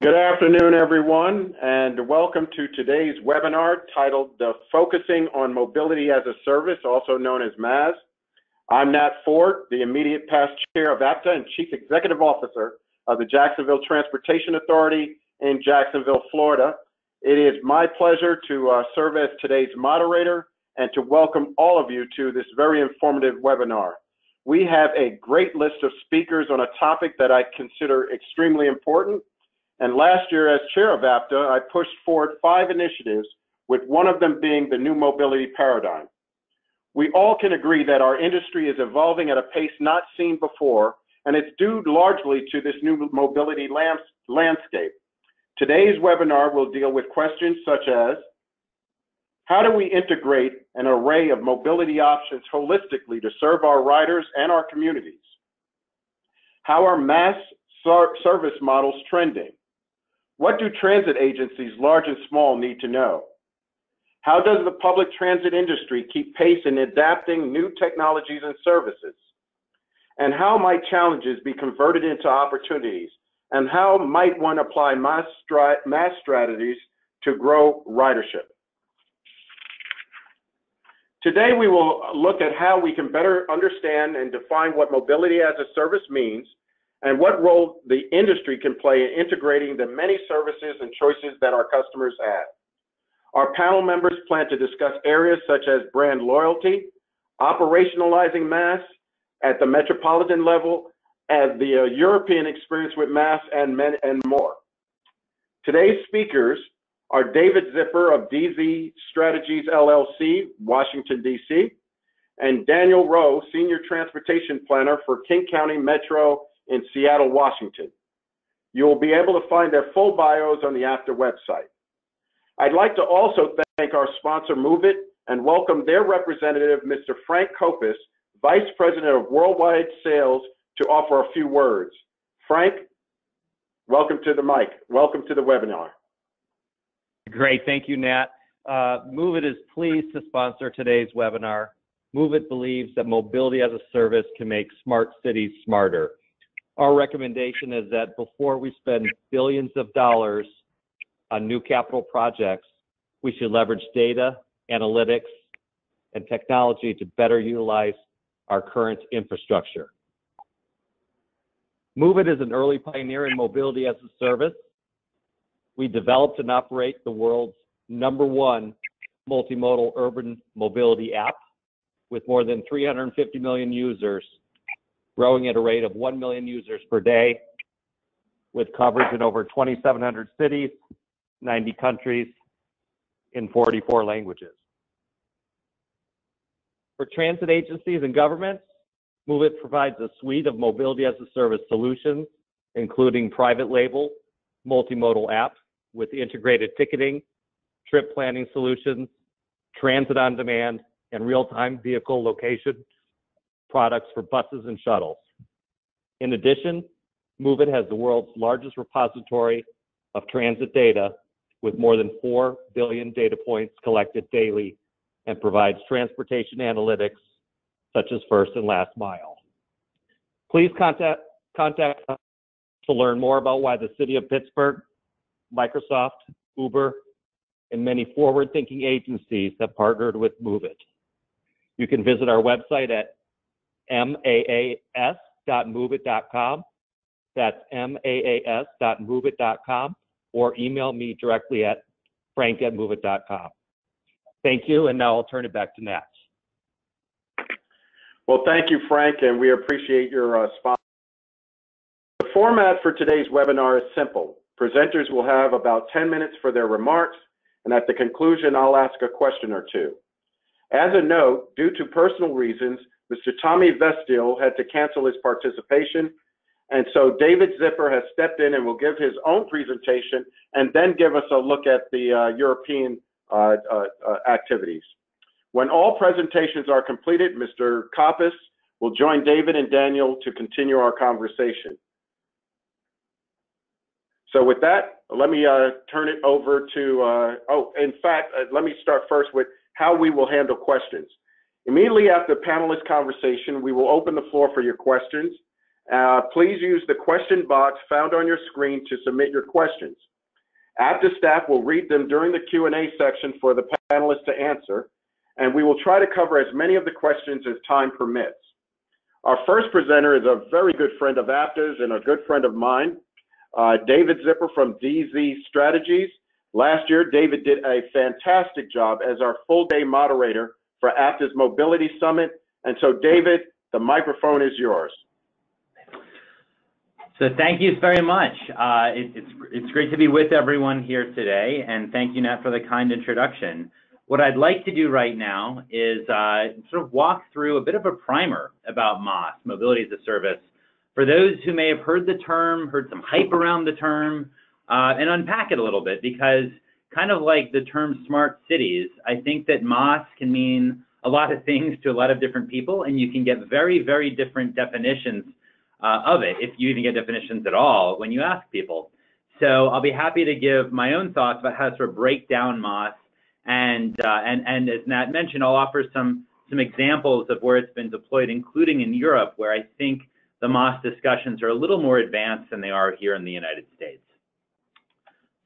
Good afternoon, everyone, and welcome to today's webinar titled Focusing on Mobility as a Service, also known as MaaS. I'm Nat Ford, the immediate past chair of APTAU and Chief Executive Officer of the Jacksonville Transportation Authority in Jacksonville, Florida. It is my pleasure to serve as today's moderator and to welcome all of you to this very informative webinar. We have a great list of speakers on a topic that I consider extremely important. And last year, as chair of APTAU, I pushed forward 5 initiatives, with one of them being the new mobility paradigm. We all can agree that our industry is evolving at a pace not seen before, and it's due largely to this new mobility landscape. Today's webinar will deal with questions such as, how do we integrate an array of mobility options holistically to serve our riders and our communities? How are MaaS service models trending? What do transit agencies, large and small, need to know? How does the public transit industry keep pace in adapting new technologies and services? And how might challenges be converted into opportunities? And how might one apply MaaS strategies to grow ridership? Today, we will look at how we can better understand and define what mobility as a service means, and what role the industry can play in integrating the many services and choices that our customers have. Our panel members plan to discuss areas such as brand loyalty, operationalizing MaaS at the metropolitan level, and the European experience with MaaS, and more. Today's speakers are David Zipper of DescriptionThis Strategies, LLC, Washington, D.C., and Daniel Rowe, Senior Transportation Planner for King County Metro in Seattle, Washington. You will be able to find their full bios on the APTAU website. I'd like to also thank our sponsor, MOVEit, and welcome their representative, Mr. Frank Kopis, Vice President of Worldwide Sales, to offer a few words. Frank, welcome to the mic. Welcome to the webinar. Great, thank you, Nat. MOVEit is pleased to sponsor today's webinar. MOVEit believes that mobility as a service can make smart cities smarter. Our recommendation is that before we spend billions of dollars on new capital projects, we should leverage data, analytics, and technology to better utilize our current infrastructure. MOVEit is an early pioneer in mobility as a service. We developed and operate the world's #1 multimodal urban mobility app with more than 350 million users, growing at a rate of 1 million users per day, with coverage in over 2,700 cities, 90 countries, in 44 languages. For transit agencies and governments, MOVEit provides a suite of mobility as a service solutions, including private label, multimodal app with integrated ticketing, trip planning solutions, transit on demand, and real-time vehicle location products for buses and shuttles. In addition, MOVEit has the world's largest repository of transit data with more than 4 billion data points collected daily, and provides transportation analytics such as first and last mile. Please contact us to learn more about why the City of Pittsburgh, Microsoft, Uber, and many forward-thinking agencies have partnered with MOVEit. You can visit our website at maas.moveit.com. That's maas.moveit.com, or email me directly at frank@moveit.com. Thank you, and now I'll turn it back to Nat. Well, thank you, Frank, and we appreciate your sponsor. The format for today's webinar is simple. Presenters will have about 10 minutes for their remarks, and at the conclusion, I'll ask a question or two. As a note, due to personal reasons, Mr. Tommy Vestiel had to cancel his participation, and so David Zipper has stepped in and will give his own presentation and then give us a look at the European activities. When all presentations are completed, Mr. Kopis will join David and Daniel to continue our conversation. So with that, let me turn it over to, let me start first with how we will handle questions. Immediately after the panelist conversation, we will open the floor for your questions. Please use the question box found on your screen to submit your questions. APTAU staff will read them during the Q&A section for the panelists to answer, and we will try to cover as many of the questions as time permits. Our first presenter is a very good friend of APTAU's and a good friend of mine, David Zipper from DescriptionThis Strategies. Last year, David did a fantastic job as our full-day moderator for APTAU's Mobility Summit. And so, David, the microphone is yours. So thank you very much. It's great to be with everyone here today, and thank you, Nat, for the kind introduction. What I'd like to do right now is sort of walk through a bit of a primer about MaaS, Mobility as a Service, for those who may have heard the term, heard some hype around the term, and unpack it a little bit, because kind of like the term smart cities, I think that MaaS can mean a lot of things to a lot of different people, and you can get very, very different definitions of it, if you even get definitions at all, when you ask people. So I'll be happy to give my own thoughts about how to sort of break down MaaS, and as Nat mentioned, I'll offer some examples of where it's been deployed, including in Europe, where I think the MaaS discussions are a little more advanced than they are here in the United States.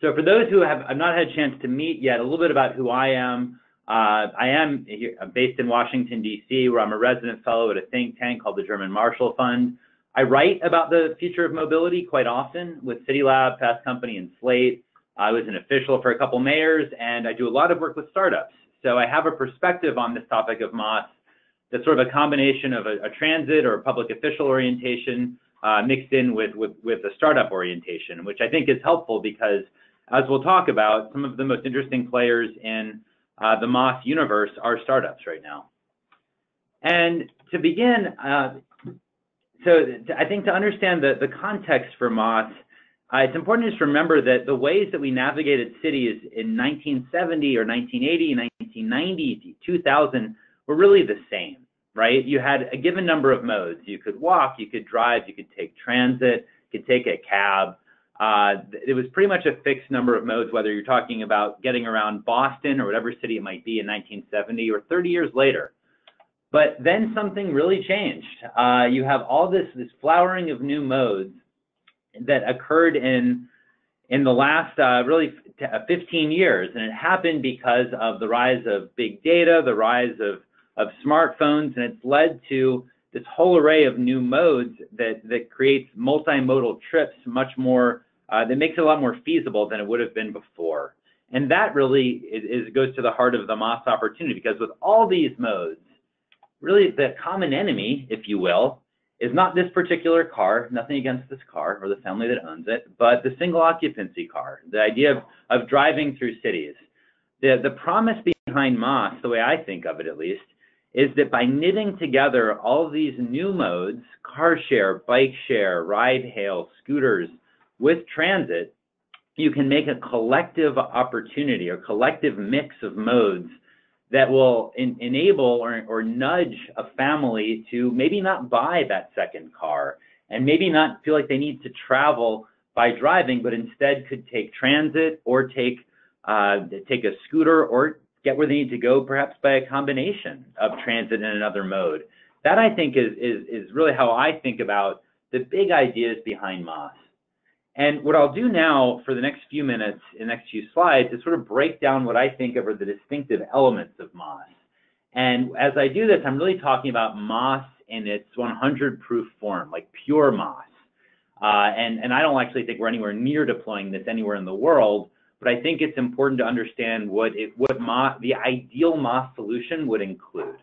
So for those who I've not had a chance to meet yet, a little bit about who I am. I am based in Washington, D.C., where I'm a resident fellow at a think tank called the German Marshall Fund. I write about the future of mobility quite often with CityLab, Fast Company, and Slate. I was an official for a couple mayors, and I do a lot of work with startups. So I have a perspective on this topic of MaaS that's sort of a combination of a transit or a public official orientation mixed in with a startup orientation, which I think is helpful because, as we'll talk about, some of the most interesting players in the MaaS universe are startups right now. And to begin, I think to understand the context for MaaS, it's important to just remember that the ways that we navigated cities in 1970 or 1980, 1990, 2000 were really the same, right? You had a given number of modes. You could walk, you could drive, you could take transit, you could take a cab. It was pretty much a fixed number of modes, whether you're talking about getting around Boston or whatever city it might be in 1970 or 30 years later. But then something really changed. You have all this flowering of new modes that occurred in the last really 15 years, and it happened because of the rise of big data, the rise of smartphones, and it's led to this whole array of new modes that creates multimodal trips much more, that makes it a lot more feasible than it would have been before. And that really goes to the heart of the MaaS opportunity, because with all these modes, really the common enemy, if you will, is not this particular car, nothing against this car or the family that owns it, but the single occupancy car, the idea of driving through cities. The promise behind MaaS, the way I think of it at least, is that by knitting together all these new modes, car share, bike share, ride hail, scooters, with transit, you can make a collective opportunity or collective mix of modes that will enable or nudge a family to maybe not buy that second car and maybe not feel like they need to travel by driving, but instead could take transit or take a scooter or get where they need to go, perhaps by a combination of transit and another mode. That, I think, is really how I think about the big ideas behind MaaS. And what I'll do now for the next few minutes, in the next few slides, is sort of break down what I think of are the distinctive elements of MaaS. And as I do this, I'm really talking about MaaS in its 100 proof form, like pure MaaS. And I don't actually think we're anywhere near deploying this anywhere in the world, but I think it's important to understand what the ideal MaaS solution would include.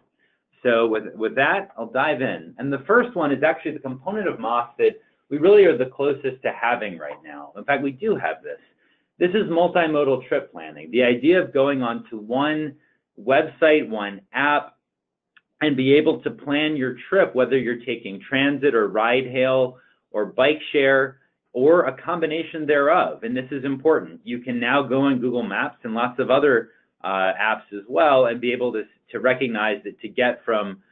So with that, I'll dive in. And the first one is actually the component of MaaS that we really are the closest to having right now. In fact, we do have this. This is multimodal trip planning. The idea of going onto one website, one app, and be able to plan your trip, whether you're taking transit or ride hail or bike share or a combination thereof. And this is important. You can now go on Google Maps and lots of other apps as well and be able to recognize that to get from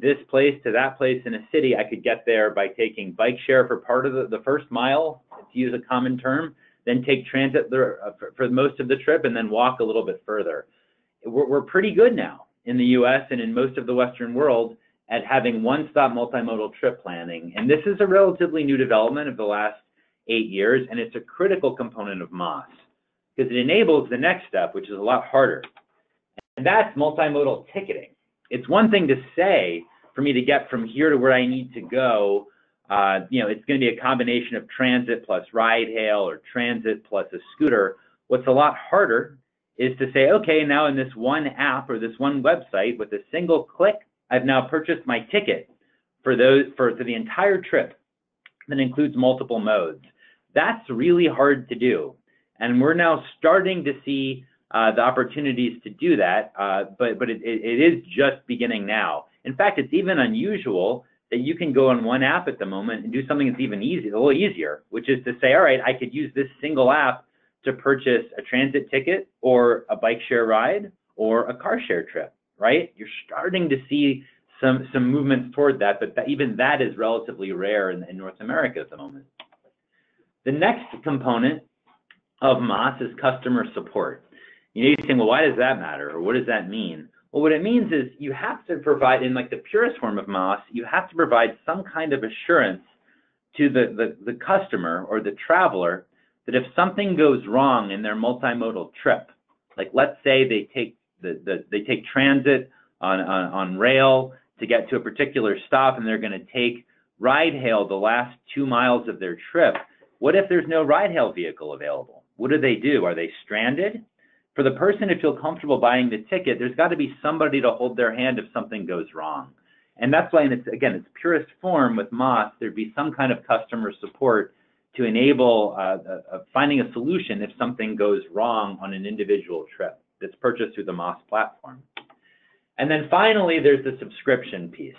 this place to that place in a city, I could get there by taking bike share for part of the first mile, to use a common term, then take transit for most of the trip, and then walk a little bit further. We're pretty good now in the US and in most of the Western world at having one-stop multimodal trip planning. And this is a relatively new development of the last 8 years, and it's a critical component of MaaS because it enables the next step, which is a lot harder. And that's multimodal ticketing. It's one thing to say, for me to get from here to where I need to go, it's going to be a combination of transit plus ride hail or transit plus a scooter. What's a lot harder is to say, okay, now in this one app or this one website with a single click, I've now purchased my ticket for the entire trip that includes multiple modes. That's really hard to do. And we're now starting to see the opportunities to do that, but it is just beginning now. In fact, it's even unusual that you can go on one app at the moment and do something that's even a little easier, which is to say, all right, I could use this single app to purchase a transit ticket or a bike share ride or a car share trip, right? You're starting to see some movements toward that, but even that is relatively rare in North America at the moment. The next component of MaaS is customer support. You're saying, well, why does that matter, or what does that mean? Well, what it means is you have to provide, in like the purest form of MaaS, you have to provide some kind of assurance to the customer or the traveler that if something goes wrong in their multimodal trip, like let's say they take transit on rail to get to a particular stop and they're going to take ride hail the last 2 miles of their trip, what if there's no ride hail vehicle available? What do? Are they stranded? For the person to feel comfortable buying the ticket, there's got to be somebody to hold their hand if something goes wrong. And that's why, in its purest form with MaaS, there'd be some kind of customer support to enable finding a solution if something goes wrong on an individual trip that's purchased through the Maas platform. And then finally, there's the subscription piece.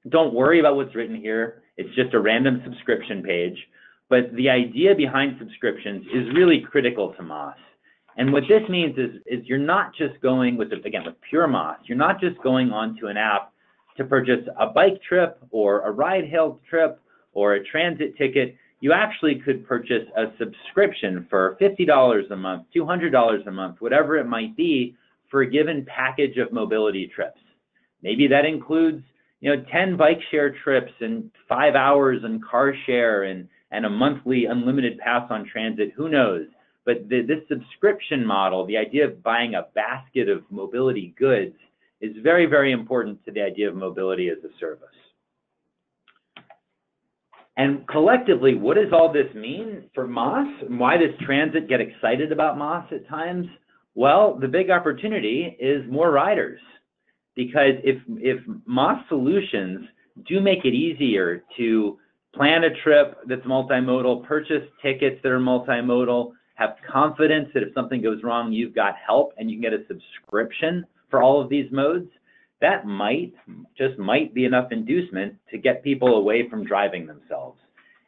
Don't worry about what's written here. It's just a random subscription page. But the idea behind subscriptions is really critical to MaaS. And what this means is you're not just going with pure MaaS, you're not just going onto an app to purchase a bike trip or a ride hail trip or a transit ticket. You actually could purchase a subscription for $50 a month, $200 a month, whatever it might be, for a given package of mobility trips. Maybe that includes 10 bike share trips and 5 hours in car share and a monthly unlimited pass on transit, who knows? But this subscription model, the idea of buying a basket of mobility goods, is very, very important to the idea of mobility as a service. And collectively, what does all this mean for MaaS? Why does transit get excited about MaaS at times? Well, the big opportunity is more riders. Because if MaaS solutions do make it easier to plan a trip that's multimodal, purchase tickets that are multimodal, have confidence that if something goes wrong, you've got help and you can get a subscription for all of these modes, that might be enough inducement to get people away from driving themselves.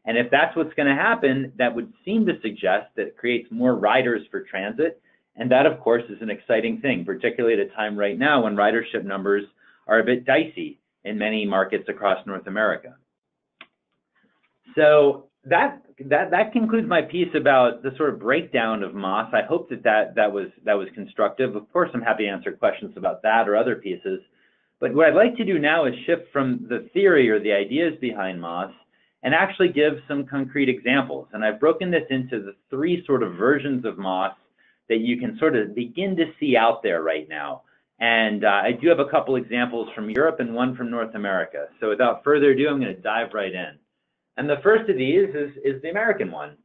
And if that's what's going to happen, that would seem to suggest that it creates more riders for transit. And that, of course, is an exciting thing, particularly at a time right now when ridership numbers are a bit dicey in many markets across North America. So that concludes my piece about the sort of breakdown of MaaS. I hope that was constructive. Of course, I'm happy to answer questions about that or other pieces. But what I'd like to do now is shift from the theory or the ideas behind MaaS and actually give some concrete examples. And I've broken this into the 3 sort of versions of MaaS that you can sort of begin to see out there right now. And I do have a couple examples from Europe and one from North America. So without further ado, I'm going to dive right in. And the first of these is the American one.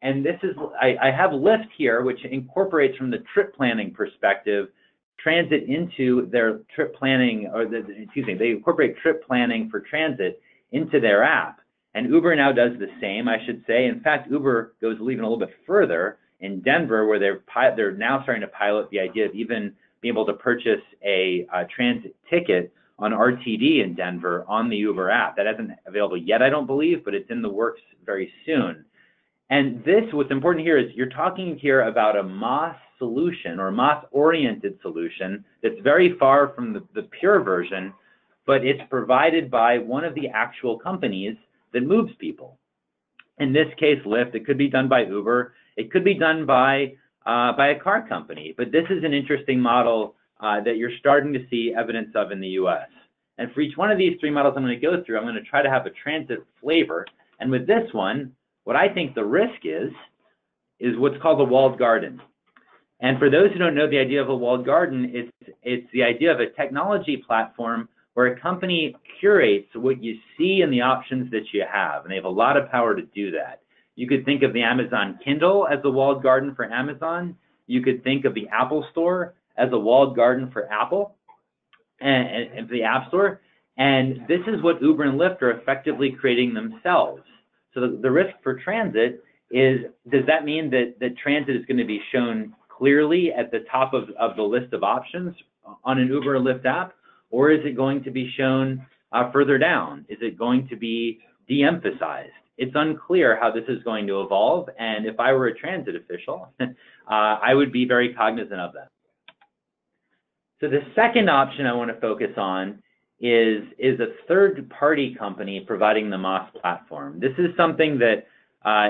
And this is, I have Lyft here, which incorporates from the trip planning perspective, transit into their trip planning, or they incorporate trip planning for transit into their app. And Uber now does the same, I should say. In fact, Uber goes even a little bit further in Denver, where they're now starting to pilot the idea of even being able to purchase a transit ticket on RTD in Denver on the Uber app. That isn't available yet, I don't believe, but it's in the works very soon. And what's important here is you're talking here about a MaaS solution or MaaS-oriented solution that's very far from the pure version, but it's provided by one of the actual companies that moves people. In this case, Lyft. It could be done by Uber. It could be done by a car company. But this is an interesting model that you're starting to see evidence of in the US. And for each one of these three models I'm going to go through, I'm going to try to have a transit flavor. And with this one, what I think the risk is what's called a walled garden. And for those who don't know the idea of a walled garden, it's the idea of a technology platform where a company curates what you see and the options that you have. And they have a lot of power to do that. You could think of the Amazon Kindle as a walled garden for Amazon. You could think of the Apple Store as a walled garden for Apple and the App Store. And this is what Uber and Lyft are effectively creating themselves. So the risk for transit is, does that mean that transit is going to be shown clearly at the top of the list of options on an Uber or Lyft app? Or is it going to be shown further down? Is it going to be de-emphasized? It's unclear how this is going to evolve. And if I were a transit official, I would be very cognizant of that. So the second option I want to focus on is a third-party company providing the Maas platform. This is something that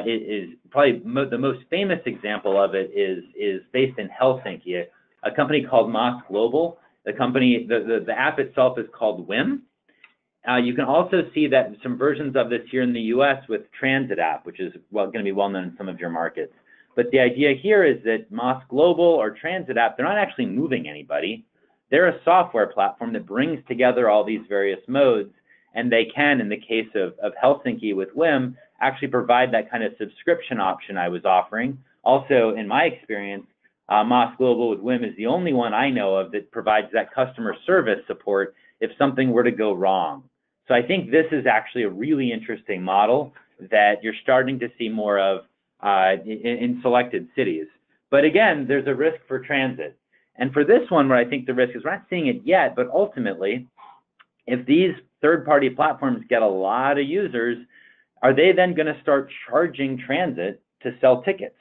is probably the most famous example of it is based in Helsinki, a company called MaaS Global. The app itself is called WIM. You can also see that some versions of this here in the US with Transit app, which is going to be well known in some of your markets. But the idea here is that MaaS Global or Transit app, they're not actually moving anybody. They're a software platform that brings together all these various modes, and they can, in the case of Helsinki with WIM, actually provide that kind of subscription option I was offering. Also, in my experience, MaaS Global with WIM is the only one I know of that provides that customer service support if something were to go wrong. So I think this is actually a really interesting model that you're starting to see more of in selected cities. But again, there's a risk for transit. And for this one, where I think the risk is, we're not seeing it yet, but ultimately, if these third-party platforms get a lot of users, are they then going to start charging transit to sell tickets?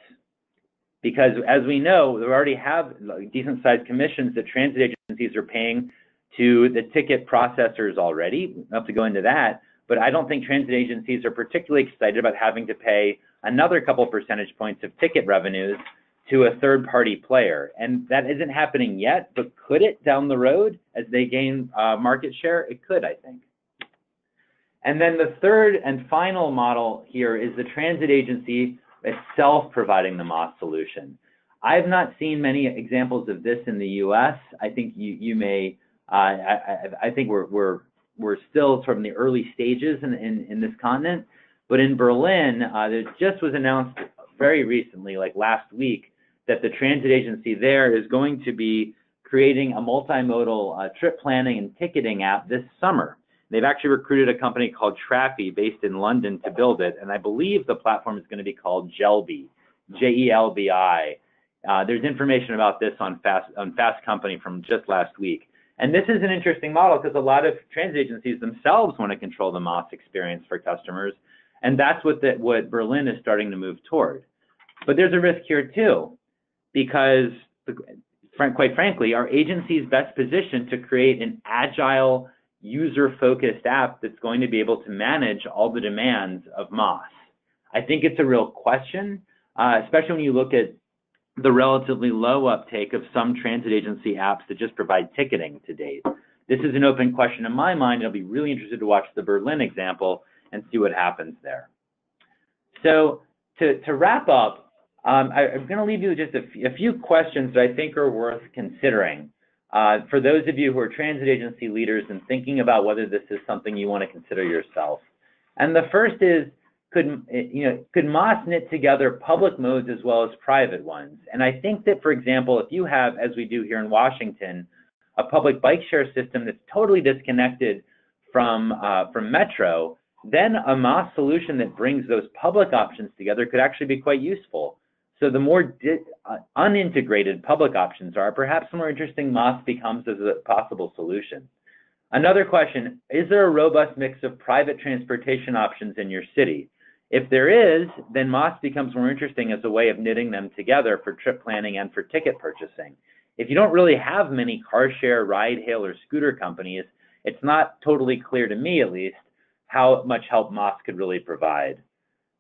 Because as we know, we already have decent-sized commissions that transit agencies are paying to the ticket processors already. We don't have to go into that, but I don't think transit agencies are particularly excited about having to pay another couple percentage points of ticket revenues to a third-party player. And that isn't happening yet, but could it down the road as they gain market share? It could, I think. And then the third and final model here is the transit agency itself providing the MaaS solution. I've not seen many examples of this in the US. I think you may, I think we're still sort of in the early stages in this continent. But in Berlin, it just was announced very recently, like last week, that the transit agency there is going to be creating a multimodal trip planning and ticketing app this summer. They've actually recruited a company called Trafi based in London to build it, and I believe the platform is going to be called Jelbi, Jelbi. There's information about this on Fast Company from just last week. And this is an interesting model because a lot of transit agencies themselves want to control the MaaS experience for customers, and that's what Berlin is starting to move toward. But there's a risk here too, because quite frankly, are agencies best positioned to create an agile, user-focused app that's going to be able to manage all the demands of MaaS? I think it's a real question, especially when you look at the relatively low uptake of some transit agency apps that just provide ticketing to date. This is an open question in my mind. I'll be really interested to watch the Berlin example and see what happens there. So to wrap up, I'm going to leave you with just a few questions that I think are worth considering for those of you who are transit agency leaders and thinking about whether this is something you want to consider yourself. And the first is, could MaaS knit together public modes as well as private ones? And I think that, for example, if you have, as we do here in Washington, a public bike share system that's totally disconnected from Metro, then a MaaS solution that brings those public options together could actually be quite useful. So the more unintegrated public options are, perhaps the more interesting MaaS becomes as a possible solution. Another question, is there a robust mix of private transportation options in your city? If there is, then MaaS becomes more interesting as a way of knitting them together for trip planning and for ticket purchasing. If you don't really have many car share, ride hail, or scooter companies, it's not totally clear to me, at least, how much help MaaS could really provide.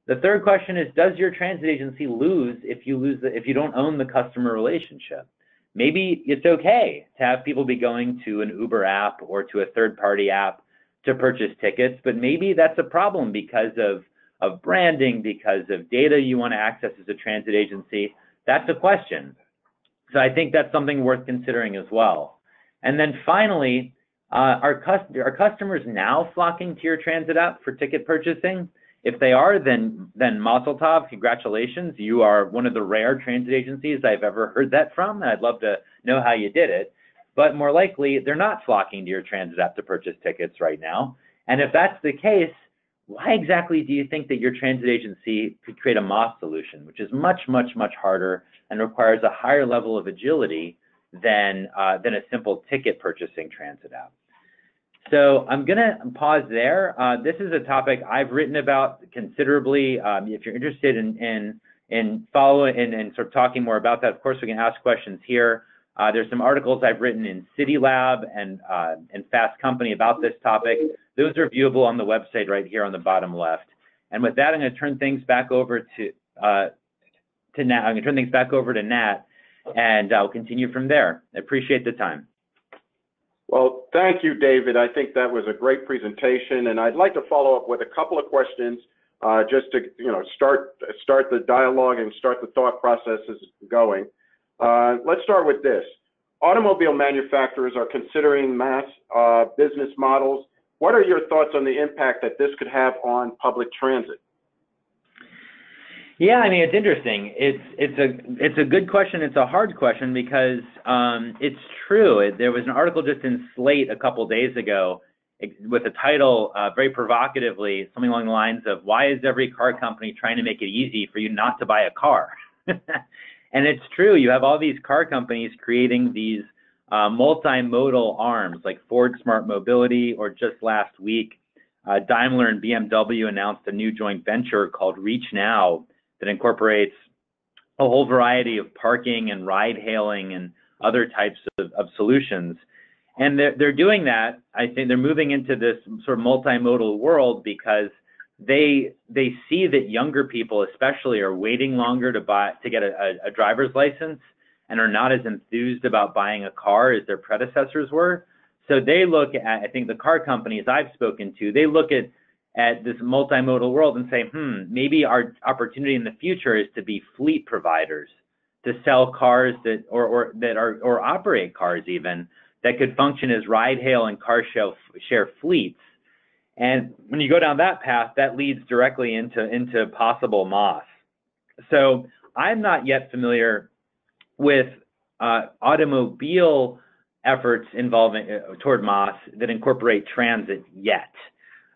The third question is, does your transit agency lose if you don't own the customer relationship? maybe it's okay to have people be going to an Uber app or to a third-party app to purchase tickets, but maybe that's a problem because of branding, because of data you want to access as a transit agency. That's a question. So I think that's something worth considering as well. And then finally, are customers now flocking to your transit app for ticket purchasing? If they are, then Mazel Tov, congratulations. You are one of the rare transit agencies I've ever heard that from, and I'd love to know how you did it. But more likely, they're not flocking to your transit app to purchase tickets right now. And if that's the case, why exactly do you think that your transit agency could create a MaaS solution, which is much, much, much harder and requires a higher level of agility than a simple ticket purchasing transit app? So I'm going to pause there. This is a topic I've written about considerably. If you're interested in following and sort of talking more about that, of course, we can ask questions here. There's some articles I've written in CityLab and Fast Company about this topic. Those are viewable on the website right here on the bottom left. And with that, I'm going to turn things back over to Nat. I'm going to turn things back over to Nat, and I'll continue from there. I appreciate the time. Well, thank you, David. I think that was a great presentation, and I'd like to follow up with a couple of questions just to start the dialogue and start the thought processes going. Let's start with this. Automobile manufacturers are considering MaaS business models. What are your thoughts on the impact that this could have on public transit? Yeah, I mean, it's interesting. It's a good question. It's a hard question because it's true. There was an article just in Slate a couple days ago with a title very provocatively, something along the lines of, "Why is every car company trying to make it easy for you not to buy a car?" And it's true. You have all these car companies creating these multimodal arms like Ford Smart Mobility, or just last week, Daimler and BMW announced a new joint venture called Reach Now that incorporates a whole variety of parking and ride hailing and other types of solutions. And they're doing that. I think they're moving into this sort of multimodal world because they see that younger people especially are waiting longer to get a driver's license and are not as enthused about buying a car as their predecessors were. So they look at, I think the car companies I've spoken to, they look at this multimodal world and say, maybe our opportunity in the future is to be fleet providers, to sell cars that or operate cars even that could function as ride hail and car share fleets. And when you go down that path, that leads directly into possible MaaS. So I'm not yet familiar with automobile efforts involving toward MaaS that incorporate transit yet.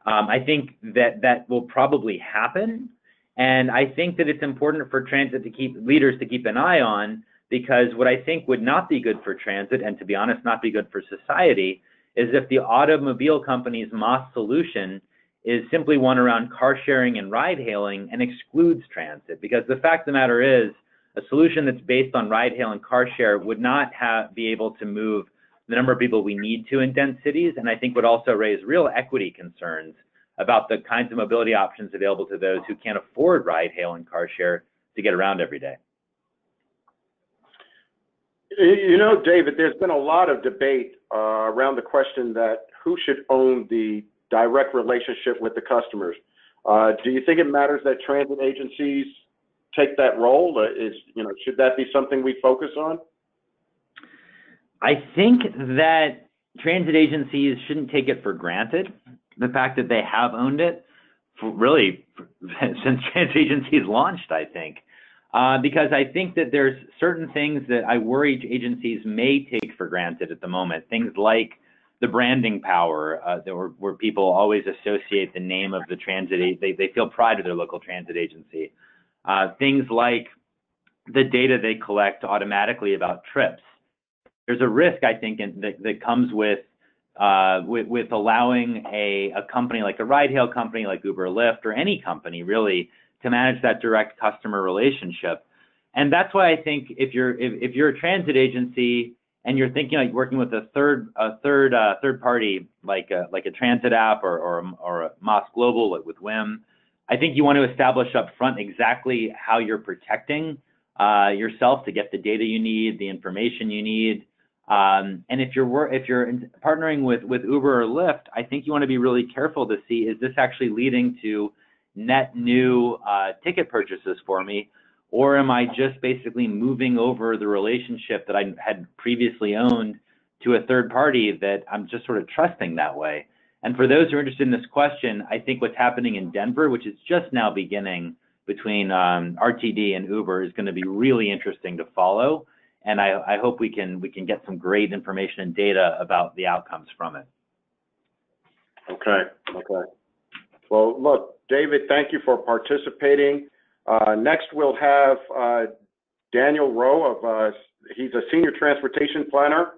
I think that will probably happen, and I think that it's important for transit leaders to keep an eye on, because what I think would not be good for transit, and to be honest, not be good for society, is if the automobile company's MaaS solution is simply one around car sharing and ride hailing and excludes transit. Because the fact of the matter is, a solution that's based on ride hail and car share would not be able to move the number of people we need to in dense cities, and I think would also raise real equity concerns about the kinds of mobility options available to those who can't afford ride hail and car share to get around every day. You know, David, there's been a lot of debate around the question that who should own the direct relationship with the customers. Do you think it matters that transit agencies take that role? Should that be something we focus on? I think that transit agencies shouldn't take it for granted, the fact that they have owned it since transit agencies launched, I think. Because I think that there's certain things that I worry agencies may take for granted at the moment. Things like the branding power, where people always associate the name of the transit, they feel pride of their local transit agency. Things like the data they collect automatically about trips. There's a risk, I think, that comes with allowing a company like a ride hail company like Uber or Lyft, or any company really, to manage that direct customer relationship. And that's why I think if you're a transit agency and you're thinking like working with a third party like a transit app or a MaaS Global like with WIM, I think you want to establish up front exactly how you're protecting yourself to get the data you need, the information you need. And if you're partnering with Uber or Lyft, I think you want to be really careful to see, is this actually leading to net new ticket purchases for me, or am I just basically moving over the relationship that I had previously owned to a third party that I'm just sort of trusting that way? And for those who are interested in this question, I think what's happening in Denver, which is just now beginning between RTD and Uber, is going to be really interesting to follow. And I hope we can get some great information and data about the outcomes from it. Okay. Well, look, David, thank you for participating. Next, we'll have Daniel Rowe he's a senior transportation planner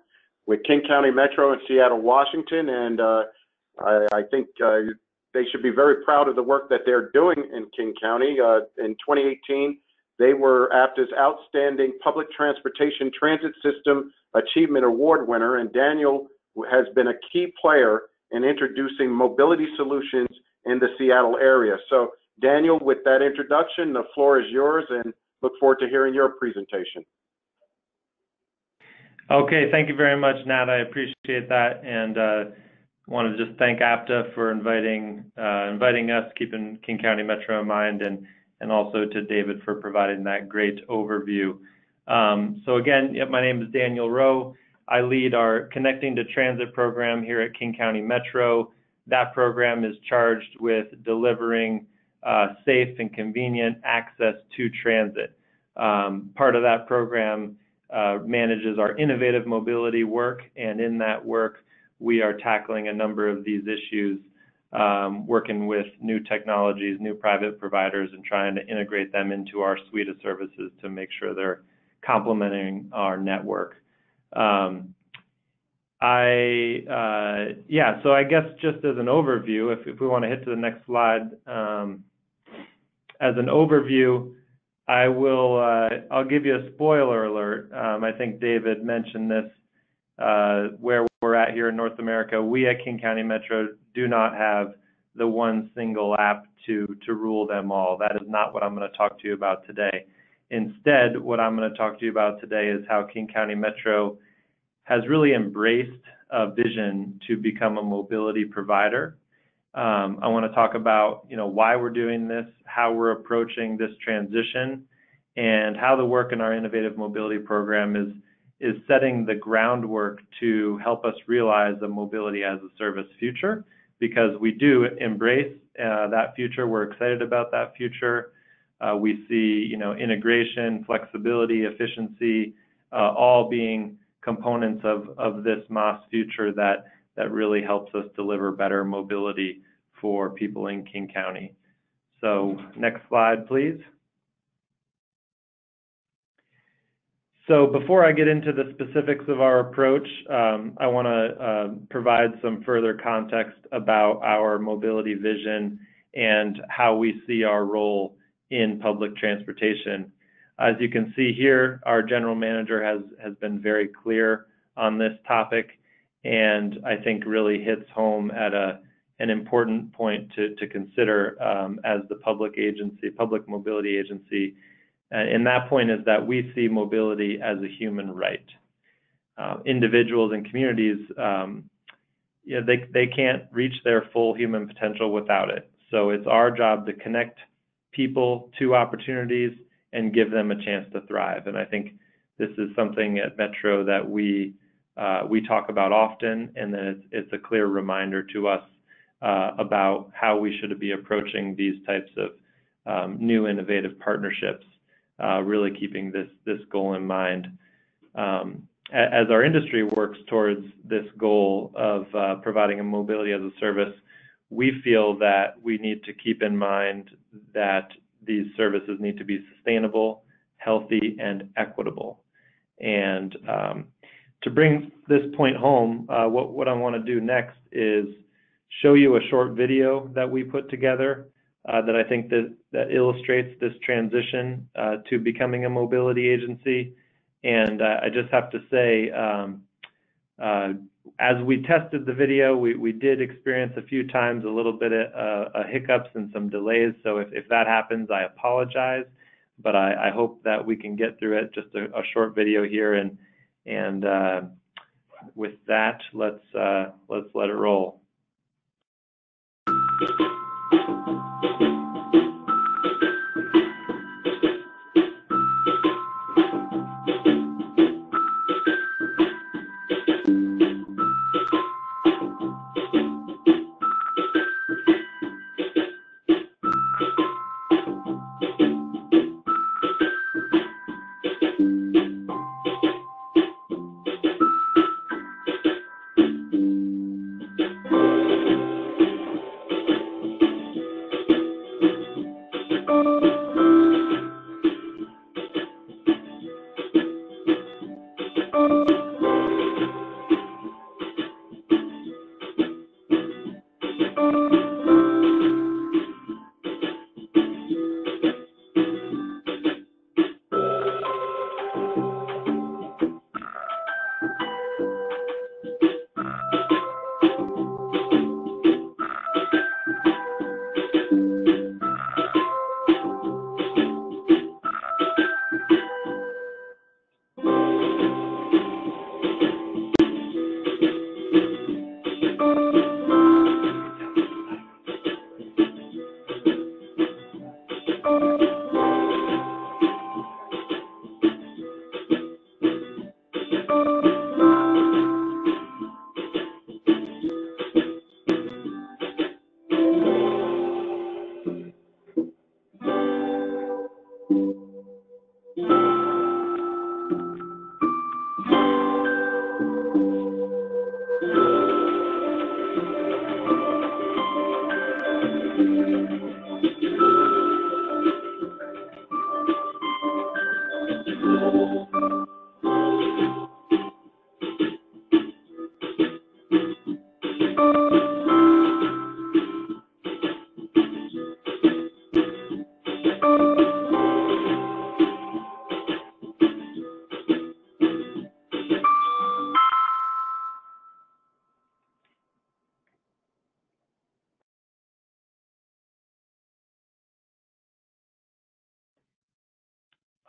with King County Metro in Seattle, Washington, and I think they should be very proud of the work that they're doing in King County. In 2018, they were APTAU's Outstanding Public Transportation Transit System Achievement Award winner, and Daniel has been a key player in introducing mobility solutions in the Seattle area. So, Daniel, with that introduction, the floor is yours, and look forward to hearing your presentation. Okay, thank you very much, Nat. I appreciate that, and want to just thank APTA for inviting us, keeping King County Metro in mind, and also to David for providing that great overview. So again, my name is Daniel Rowe. I lead our Connecting to Transit program here at King County Metro. That program is charged with delivering safe and convenient access to transit. Part of that program manages our innovative mobility work, and in that work, we are tackling a number of these issues, working with new technologies, new private providers, and trying to integrate them into our suite of services to make sure they're complementing our network. So I guess just as an overview, if we want to hit to the next slide, as an overview, I'll give you a spoiler alert. I think David mentioned this, where we're at here in North America. We at King County Metro do not have the one single app to rule them all. That is not what I'm going to talk to you about today. Instead, what I'm going to talk to you about today is how King County Metro has really embraced a vision to become a mobility provider. I want to talk about, why we're doing this, how we're approaching this transition, and how the work in our innovative mobility program is setting the groundwork to help us realize a mobility as a service future, because we do embrace that future. We're excited about that future. We see, integration, flexibility, efficiency, all being components of this MaaS future that really helps us deliver better mobility for people in King County. So next slide, please. So before I get into the specifics of our approach, I want to provide some further context about our mobility vision and how we see our role in public transportation. As you can see here, our general manager has been very clear on this topic, and I think really hits home at an important point to consider as the public mobility agency. And that point is that we see mobility as a human right. Individuals and communities, they can't reach their full human potential without it. So it's our job to connect people to opportunities and give them a chance to thrive. And I think this is something at Metro that we talk about often, and then it's a clear reminder to us about how we should be approaching these types of new innovative partnerships, really keeping this goal in mind. As our industry works towards this goal of providing a mobility as a service, we feel that we need to keep in mind that these services need to be sustainable, healthy, and equitable. And to bring this point home, what I want to do next is show you a short video that we put together that I think that illustrates this transition to becoming a mobility agency. And I just have to say, as we tested the video, we did experience a few times a little bit of hiccups and some delays. So if that happens, I apologize. but I hope that we can get through it. Just a short video here, and with that, let's let it roll.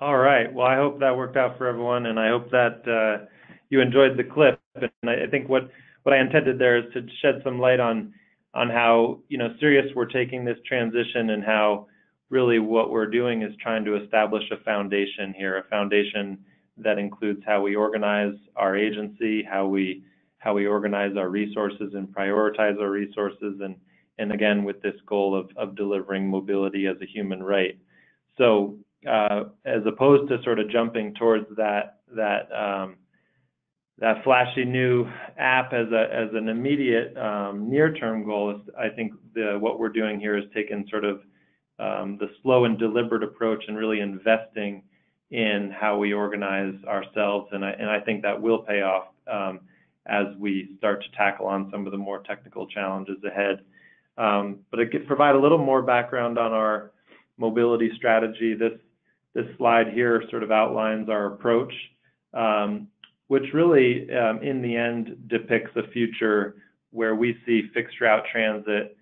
All right. Well, I hope that worked out for everyone, and I hope that you enjoyed the clip. And I think what I intended there is to shed some light on how serious we're taking this transition, and how really what we're doing is trying to establish a foundation here, a foundation that includes how we organize our agency, how we organize our resources and prioritize our resources, and again with this goal of delivering mobility as a human right. So as opposed to sort of jumping towards that flashy new app as an immediate near-term goal, I think what we're doing here is taking sort of the slow and deliberate approach and really investing in how we organize ourselves, and I think that will pay off as we start to tackle on some of the more technical challenges ahead. But to provide a little more background on our mobility strategy, this slide here sort of outlines our approach, which really, in the end, depicts a future where we see fixed route transit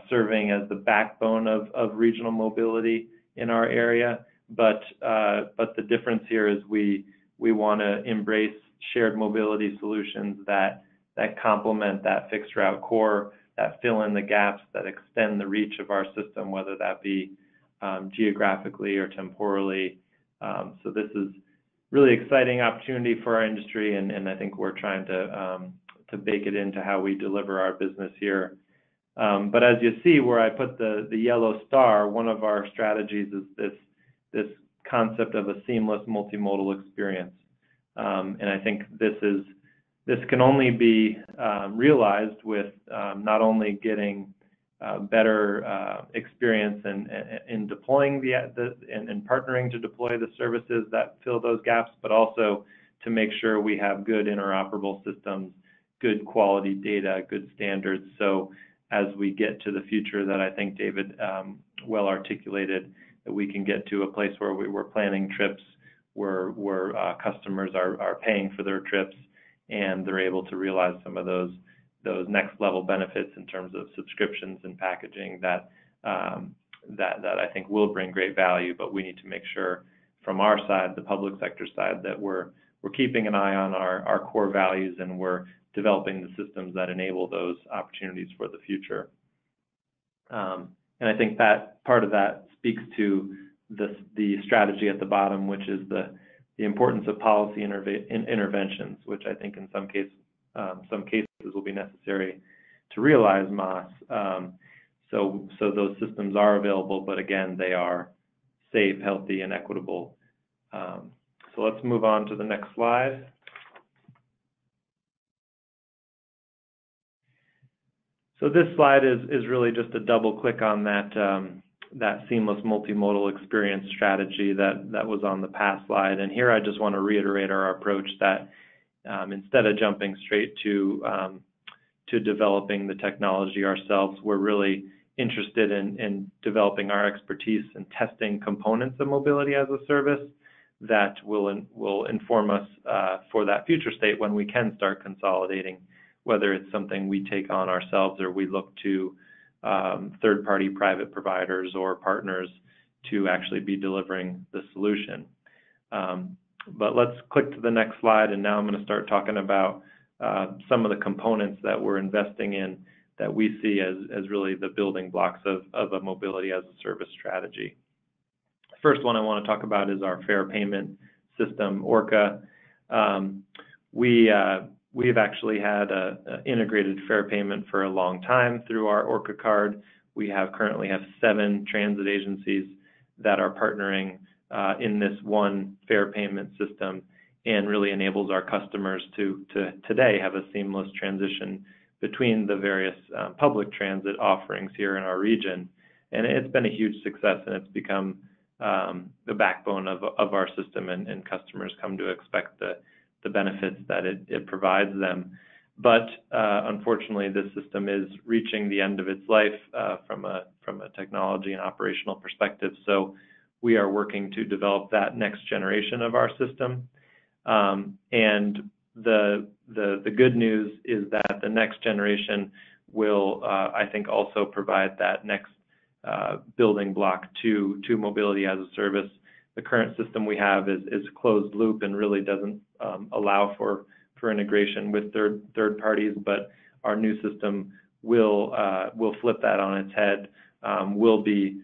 serving as the backbone of regional mobility in our area. But the difference here is we want to embrace shared mobility solutions that complement that fixed route core, that fill in the gaps, that extend the reach of our system, whether that be geographically or temporally. So this is really exciting opportunity for our industry, and I think we're trying to bake it into how we deliver our business here. But as you see where I put the yellow star, one of our strategies is this concept of a seamless multimodal experience. And I think this can only be realized with not only getting better experience in deploying and partnering to deploy the services that fill those gaps, but also to make sure we have good interoperable systems, good quality data, good standards. So as we get to the future that I think David well articulated, that we can get to a place where we're planning trips, where customers are paying for their trips, and they're able to realize some of those next level benefits in terms of subscriptions and packaging that that I think will bring great value, but we need to make sure from our side, the public sector side, that we're keeping an eye on our core values, and we're developing the systems that enable those opportunities for the future. And I think that part of that speaks to the strategy at the bottom, which is the importance of policy interventions, which I think in some cases will be necessary to realize MaaS. So those systems are available, but again, they are safe, healthy, and equitable. So let's move on to the next slide. So this slide is really just a double click on that seamless multimodal experience strategy that was on the past slide. And here I just want to reiterate our approach that instead of jumping straight to developing the technology ourselves, we're really interested in developing our expertise and testing components of mobility as a service that will inform us for that future state when we can start consolidating, whether it's something we take on ourselves or we look to third-party private providers or partners to actually be delivering the solution. But let's click to the next slide, and now I'm going to start talking about some of the components that we're investing in that we see as really the building blocks of a mobility as a service strategy. The first one I want to talk about is our fare payment system, ORCA. We've actually had an integrated fare payment for a long time through our ORCA card. We currently have 7 transit agencies that are partnering in this one fare payment system, and really enables our customers to today have a seamless transition between the various public transit offerings here in our region. And it's been a huge success, and it's become the backbone of our system, and customers come to expect the benefits that it provides them. But unfortunately, this system is reaching the end of its life from a technology and operational perspective. So we are working to develop that next generation of our system. And the good news is that the next generation will, I think, also provide that next building block to mobility as a service. The current system we have is closed loop and really doesn't allow for integration with third parties, but our new system will flip that on its head. We'll be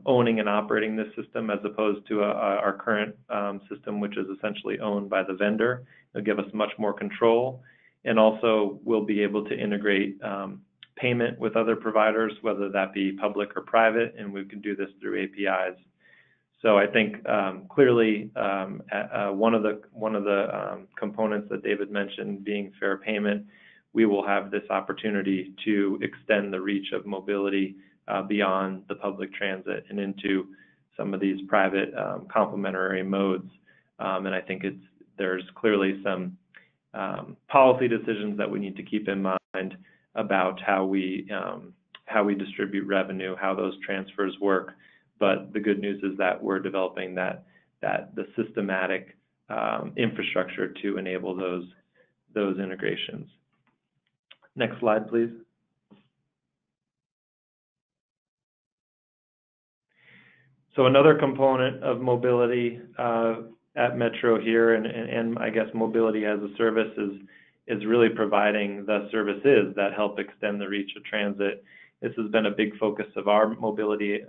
owning and operating this system as opposed to our current system, which is essentially owned by the vendor. It'll give us much more control, and also we'll be able to integrate payment with other providers, whether that be public or private, and we can do this through APIs. So I think clearly one of the components that David mentioned being fare payment, we will have this opportunity to extend the reach of mobility beyond the public transit and into some of these private complementary modes. And I think there's clearly some policy decisions that we need to keep in mind about how we distribute revenue, how those transfers work. But the good news is that we're developing the systematic infrastructure to enable those integrations. Next slide, please. So another component of mobility at Metro here, and I guess mobility as a service, is really providing the services that help extend the reach of transit. This has been a big focus of our mobility,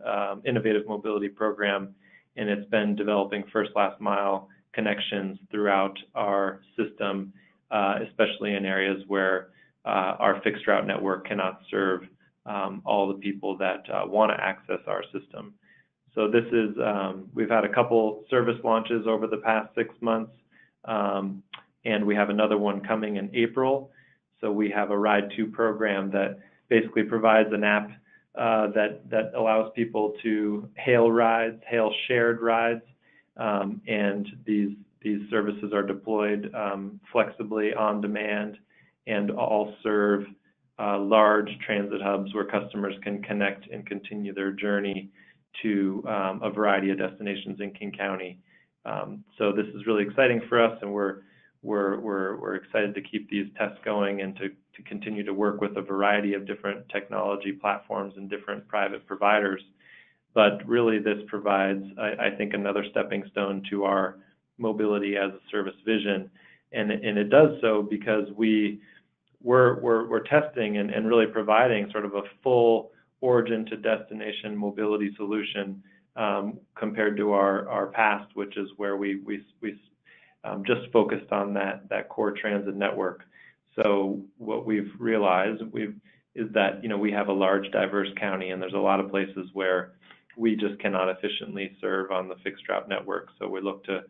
innovative mobility program, and it's been developing first last mile connections throughout our system, especially in areas where our fixed route network cannot serve all the people that want to access our system. So this is, we've had a couple service launches over the past 6 months, and we have another one coming in April. So we have a Ride To program that basically provides an app that allows people to hail rides, hail shared rides, and these services are deployed flexibly on demand and all serve large transit hubs where customers can connect and continue their journey to a variety of destinations in King County. So this is really exciting for us, and we're excited to keep these tests going and to continue to work with a variety of different technology platforms and different private providers But really, this provides, I think, another stepping stone to our mobility as a service vision, and it does so because we're testing and really providing sort of a full origin to destination mobility solution compared to our past, which is where we just focused on that core transit network. So what we've realized is that we have a large, diverse county, and there's a lot of places where we just cannot efficiently serve on the fixed route network. So we look to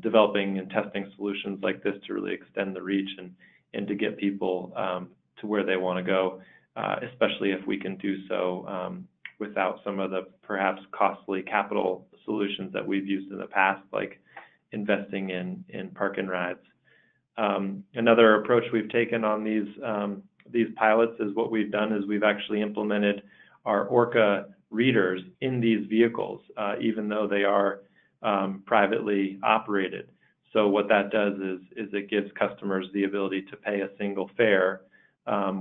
developing and testing solutions like this to really extend the reach and to get people to where they want to go, especially if we can do so without some of the perhaps costly capital solutions that we've used in the past, like investing in park and rides. Another approach we've taken on these pilots is what we've done is we've actually implemented our Orca readers in these vehicles, even though they are privately operated. So what that does is it gives customers the ability to pay a single fare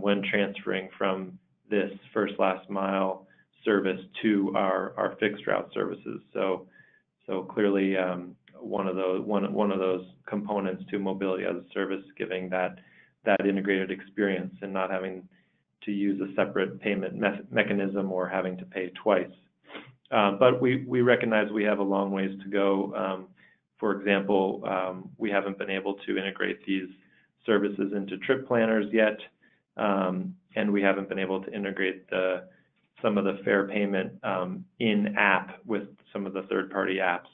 when transferring from this first last mile service to our fixed route services. So clearly one of those components to mobility as a service, giving that integrated experience and not having to use a separate payment mechanism or having to pay twice. But we recognize we have a long ways to go. For example, we haven't been able to integrate these services into trip planners yet, and we haven't been able to integrate some of the fare payment in-app with some of the third-party apps.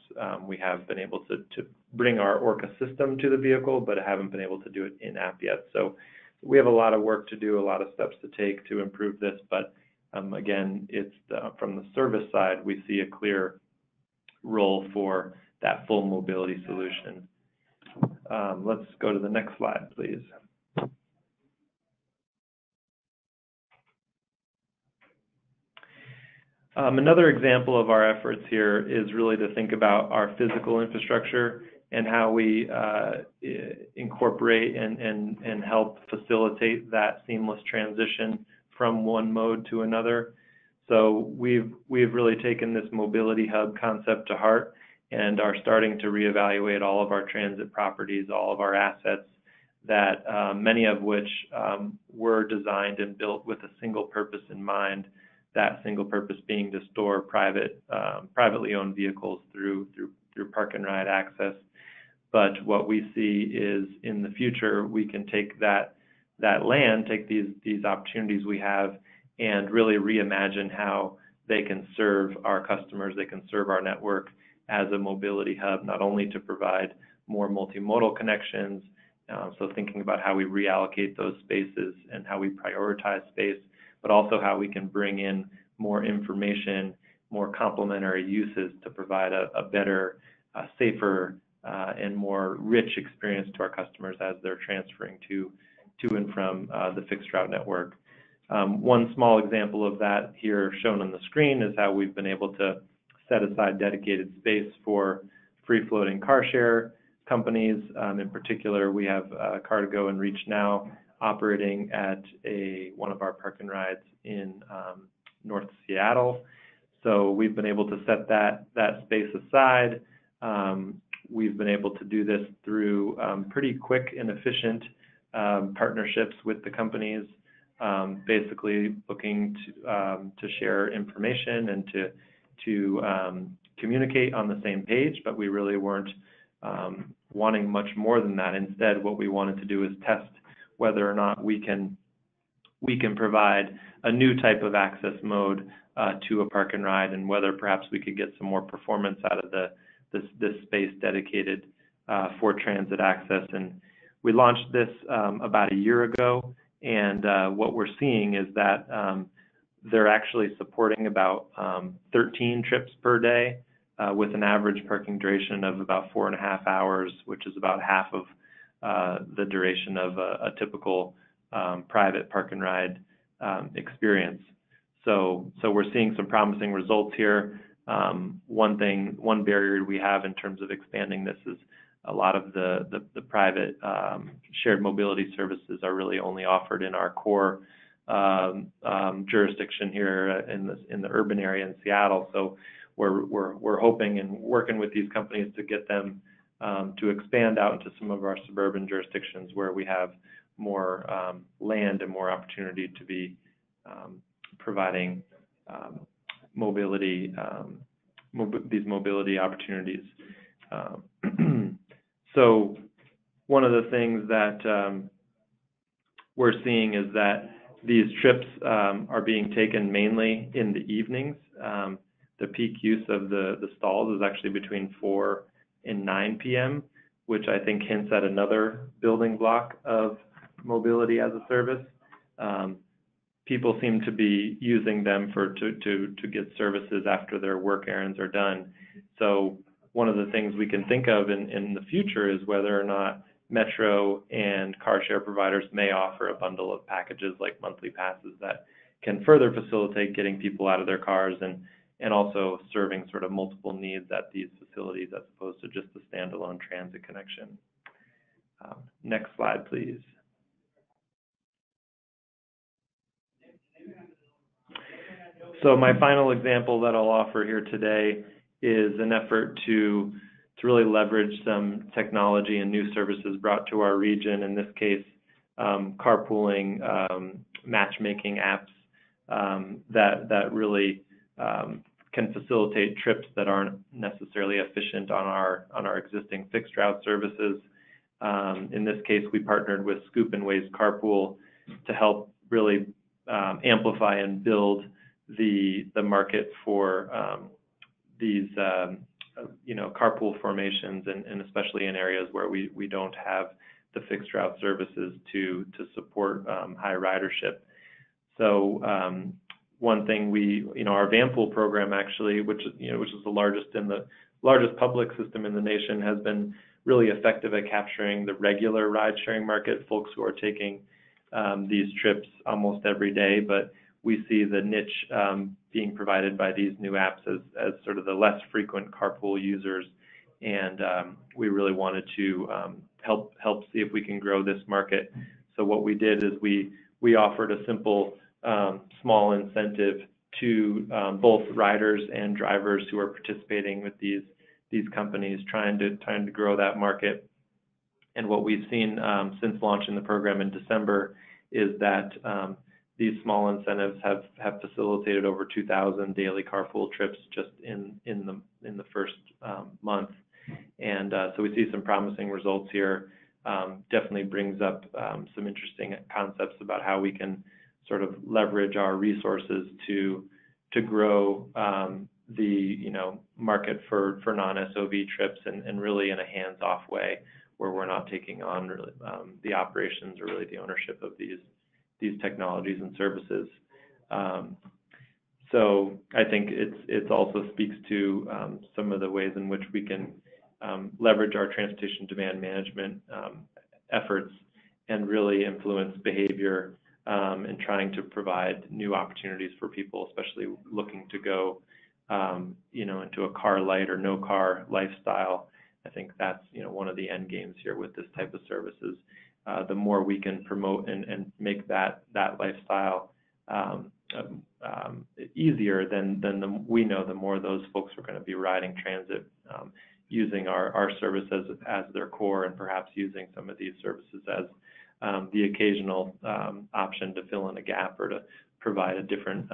We have been able to bring our Orca system to the vehicle, but haven't been able to do it in-app yet. So we have a lot of work to do, a lot of steps to take to improve this, but again, it's from the service side, we see a clear role for that full mobility solution. Let's go to the next slide, please. Another example of our efforts here is really to think about our physical infrastructure and how we incorporate and help facilitate that seamless transition from one mode to another. So we've really taken this mobility hub concept to heart and are starting to reevaluate all of our transit properties, all of our assets, that many of which were designed and built with a single purpose in mind, that single purpose being to store privately owned vehicles through park and ride access. But what we see is in the future, we can take that land, take these opportunities we have, and really reimagine how they can serve our customers, they can serve our network as a mobility hub, not only to provide more multimodal connections, so thinking about how we reallocate those spaces and how we prioritize space, but also how we can bring in more information, more complementary uses to provide a better, safer, and more rich experience to our customers as they're transferring to and from the fixed route network. One small example of that here shown on the screen is how we've been able to set aside dedicated space for free-floating car share companies. In particular, we have Car2Go and Reach Now operating at one of our park and rides in North Seattle. So we've been able to set that space aside. We've been able to do this through pretty quick and efficient partnerships with the companies, basically looking to share information and to communicate on the same page, but we really weren't wanting much more than that. Instead, what we wanted to do is test whether or not we can provide a new type of access mode to a park and ride, and whether perhaps we could get some more performance out of this space dedicated for transit access. And we launched this about a year ago, and what we're seeing is that they're actually supporting about 13 trips per day with an average parking duration of about 4.5 hours, which is about half of the duration of a typical private park and ride experience. So we're seeing some promising results here. One barrier we have in terms of expanding this is a lot of the private shared mobility services are really only offered in our core jurisdiction here in the urban area in Seattle. So we're hoping and working with these companies to get them to expand out into some of our suburban jurisdictions where we have more land and more opportunity to be providing mobility, these mobility opportunities. So one of the things that we're seeing is that these trips are being taken mainly in the evenings. The peak use of the stalls is actually between 4 and 9 p.m., which I think hints at another building block of mobility as a service. People seem to be using them to get services after their work errands are done. So one of the things we can think of in the future is whether or not Metro and car share providers may offer a bundle of packages like monthly passes that can further facilitate getting people out of their cars and also serving sort of multiple needs at these facilities as opposed to just the standalone transit connection. Next slide, please. So my final example that I'll offer here today is an effort to really leverage some technology and new services brought to our region, in this case, carpooling, matchmaking apps that really can facilitate trips that aren't necessarily efficient on our existing fixed route services. In this case, we partnered with Scoop and Waze Carpool to help really amplify and build the market for these carpool formations, and especially in areas where we don't have the fixed route services to support high ridership. So one thing our vanpool program actually, which is the largest public system in the nation, has been really effective at capturing the regular ride sharing market, folks who are taking these trips almost every day, but we see the niche being provided by these new apps as sort of the less frequent carpool users, and we really wanted to help see if we can grow this market. So what we did is we offered a simple small incentive to both riders and drivers who are participating with these companies, trying to grow that market. And what we've seen since launching the program in December is that these small incentives have facilitated over 2,000 daily carpool trips just in the first month, and so we see some promising results here. Definitely brings up some interesting concepts about how we can sort of leverage our resources to grow the market for non-SOV trips, and really in a hands-off way where we're not taking on really the operations or really the ownership of these technologies and services. So I think it also speaks to some of the ways in which we can leverage our transportation demand management efforts and really influence behavior and trying to provide new opportunities for people, especially looking to go into a car light or no car lifestyle. I think that's one of the end games here with this type of services. The more we can promote and make that lifestyle easier, then we know the more those folks are going to be riding transit, using our service as their core, and perhaps using some of these services as the occasional option to fill in a gap or to provide a different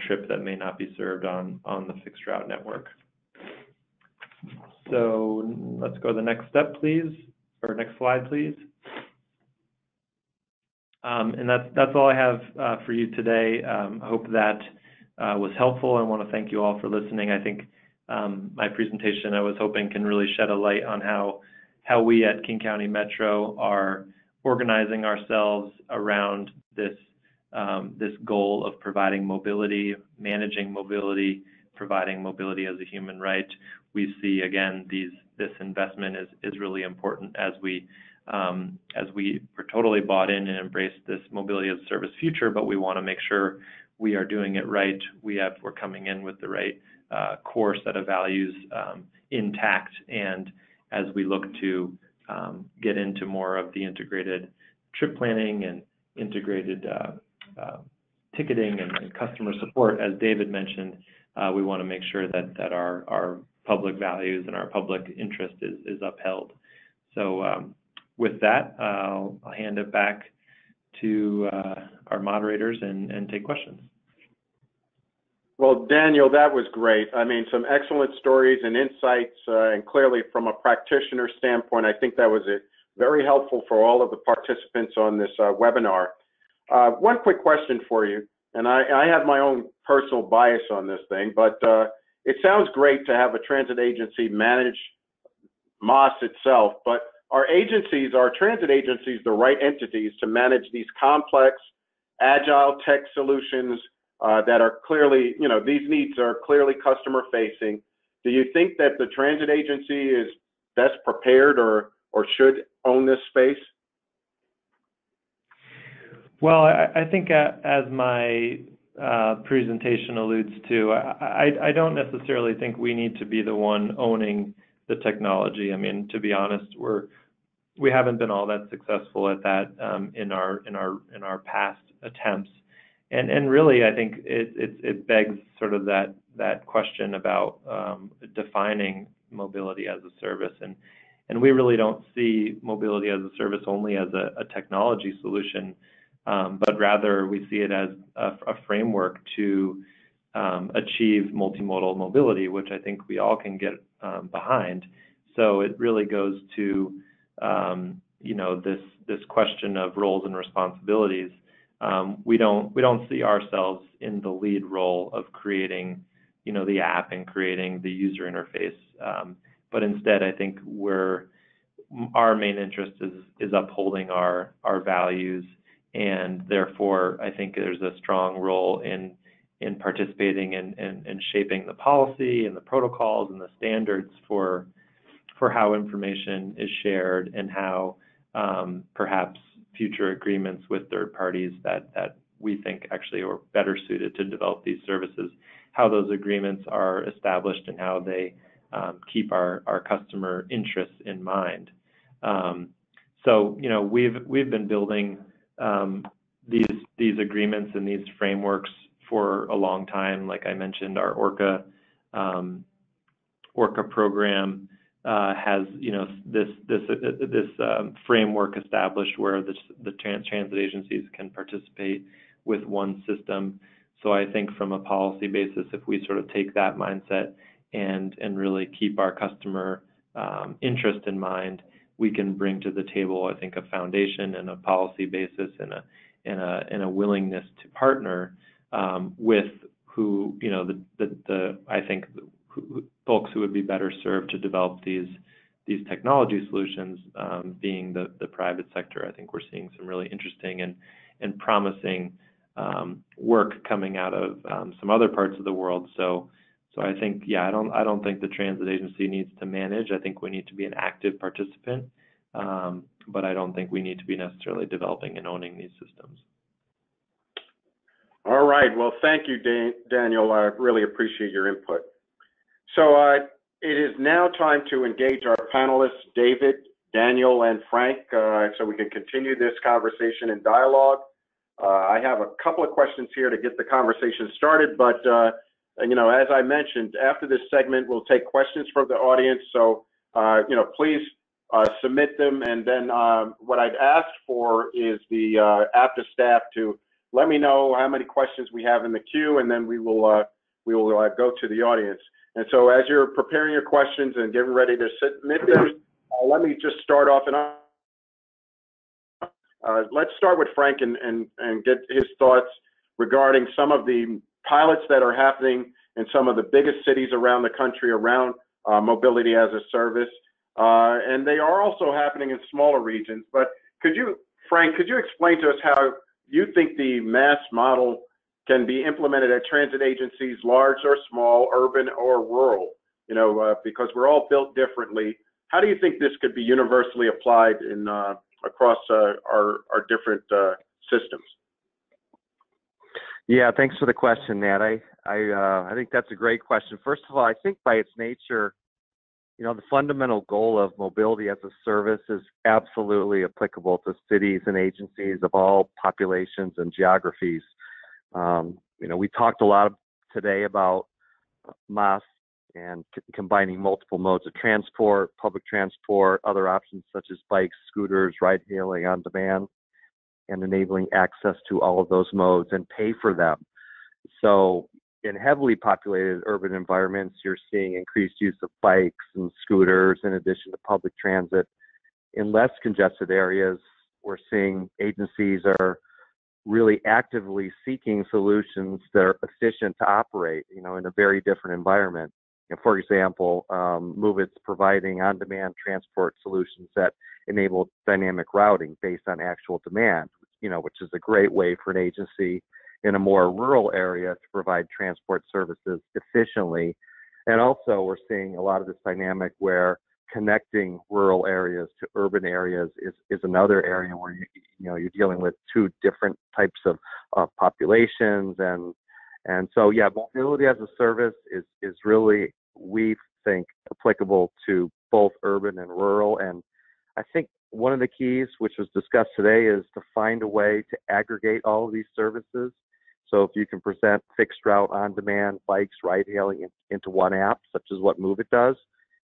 trip that may not be served on the fixed route network. So let's go to the next step, please. Or next slide, please. And that's all I have for you today. I hope that was helpful. I want to thank you all for listening. I think my presentation, I was hoping, can really shed a light on how we at King County Metro are organizing ourselves around this goal of providing mobility, managing mobility, providing mobility as a human right. We see, again, this investment is really important as we are totally bought in and embrace this mobility as a service future, but we want to make sure we are doing it right. We're coming in with the right core set of values intact, and as we look to get into more of the integrated trip planning integrated ticketing and customer support, as David mentioned, we want to make sure that our public values and our public interest is upheld. So with that, I'll hand it back to our moderators and take questions. Well, Daniel, that was great. I mean, some excellent stories and insights, and clearly from a practitioner standpoint, I think that was very helpful for all of the participants on this webinar. One quick question for you, and I have my own personal bias on this thing, but it sounds great to have a transit agency manage MaaS itself, but are transit agencies the right entities to manage these complex, agile tech solutions that are clearly, these needs are clearly customer facing? Do you think that the transit agency is best prepared or should own this space? Well, I think as my presentation alludes to, I don't necessarily think we need to be the one owning the technology. I mean, to be honest, we haven't been all that successful at that in our past attempts, and really, I think it begs sort of that question about defining mobility as a service, and we really don't see mobility as a service only as a technology solution, but rather we see it as a framework to achieve multimodal mobility, which I think we all can get behind. So it really goes to this question of roles and responsibilities. We don't see ourselves in the lead role of creating the app and creating the user interface, but instead I think our main interest is upholding our values, and therefore I think there's a strong role in participating and shaping the policy and the protocols and the standards for how information is shared, and how perhaps future agreements with third parties that we think actually are better suited to develop these services, how those agreements are established and how they keep our customer interests in mind. So we've been building these agreements and these frameworks for a long time. Like I mentioned, our Orca program has this framework established where the transit agencies can participate with one system. So I think from a policy basis, if we sort of take that mindset and really keep our customer interest in mind, we can bring to the table, I think, a foundation and a policy basis and a willingness to partner with folks who would be better served to develop these technology solutions, being the private sector. I think we're seeing some really interesting and promising work coming out of some other parts of the world. So I think, I don't think the transit agency needs to manage. I think we need to be an active participant, but I don't think we need to be necessarily developing and owning these systems. All right. Well, thank you, Daniel. I really appreciate your input. So it is now time to engage our panelists, David, Daniel, and Frank, so we can continue this conversation and dialogue. I have a couple of questions here to get the conversation started, but as I mentioned, after this segment, we'll take questions from the audience. So please submit them, and then what I'd ask for is the APTAU staff to let me know how many questions we have in the queue, and then we will go to the audience. And so as you're preparing your questions and getting ready to submit them, let me just start off, and let's start with Frank and get his thoughts regarding some of the pilots that are happening in some of the biggest cities around the country around mobility as a service. And they are also happening in smaller regions. But Frank, could you explain to us how you think the MaaS model can be implemented at transit agencies, large or small, urban or rural? Because we're all built differently. How do you think this could be universally applied across our different systems? Yeah, thanks for the question, Nat. I think that's a great question. First of all, I think by its nature, you know, the fundamental goal of mobility as a service is absolutely applicable to cities and agencies of all populations and geographies. You know, we talked a lot today about MaaS and combining multiple modes of transport, public transport, other options such as bikes, scooters, ride hailing on demand, and enabling access to all of those modes and pay for them. So in heavily populated urban environments, you're seeing increased use of bikes and scooters in addition to public transit. In less congested areas, we're seeing agencies are really actively seeking solutions that are efficient to operate, you know, in a very different environment. You know, for example, MOVEit's providing on-demand transport solutions that enable dynamic routing based on actual demand, you know, which is a great way for an agency in a more rural area to provide transport services efficiently. And also we're seeing a lot of this dynamic where connecting rural areas to urban areas is another area where you're dealing with two different types of populations, and so yeah, mobility as a service is really, we think, applicable to both urban and rural. And I think one of the keys, which was discussed today, is to find a way to aggregate all of these services. So if you can present fixed route, on-demand, bikes, ride-hailing into one app, such as what MOVEit does,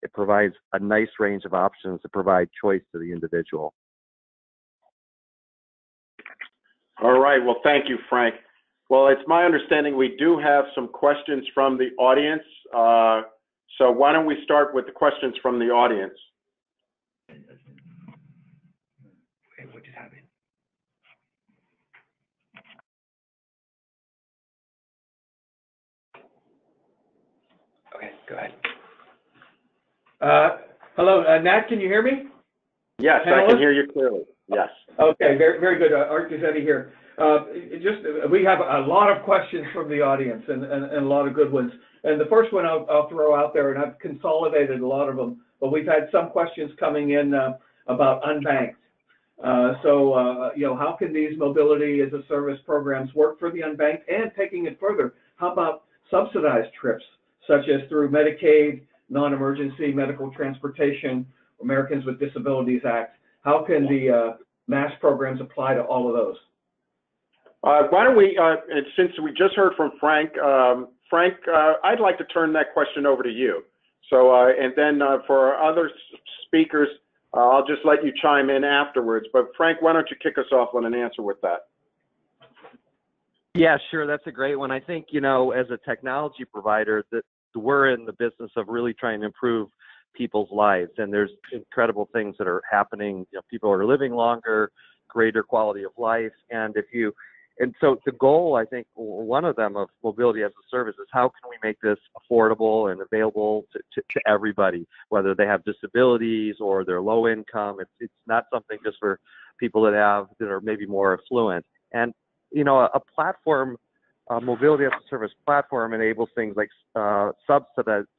it provides a nice range of options to provide choice to the individual. All right. Well, thank you, Frank. Well, it's my understanding we do have some questions from the audience. So why don't we start with the questions from the audience? What just happened? Okay, go ahead. Hello, Nat, can you hear me? Yes, Panelists? I can hear you clearly. Yes. Okay, very, very good. Art Guzzetti here. We have a lot of questions from the audience and a lot of good ones. And the first one I'll throw out there, and I've consolidated a lot of them, but we've had some questions coming in about unbanked. You know, how can these mobility as a service programs work for the unbanked? And taking it further, how about subsidized trips, such as through Medicaid, non-emergency medical transportation, Americans with Disabilities Act? How can the MaaS programs apply to all of those? Why don't we, since we just heard from Frank, Frank, I'd like to turn that question over to you. So, and then for our other speakers, I'll just let you chime in afterwards. But Frank, why don't you kick us off on an answer with that? Yeah, sure. That's a great one. I think, you know, as a technology provider, that we're in the business of really trying to improve people's lives, and there's incredible things that are happening. You know, people are living longer, greater quality of life, and so the goal, I think, one of them of mobility as a service is how can we make this affordable and available to everybody, whether they have disabilities or they're low income. It's not something just for people that are maybe more affluent. And you know, a platform, mobility as a service platform, enables things like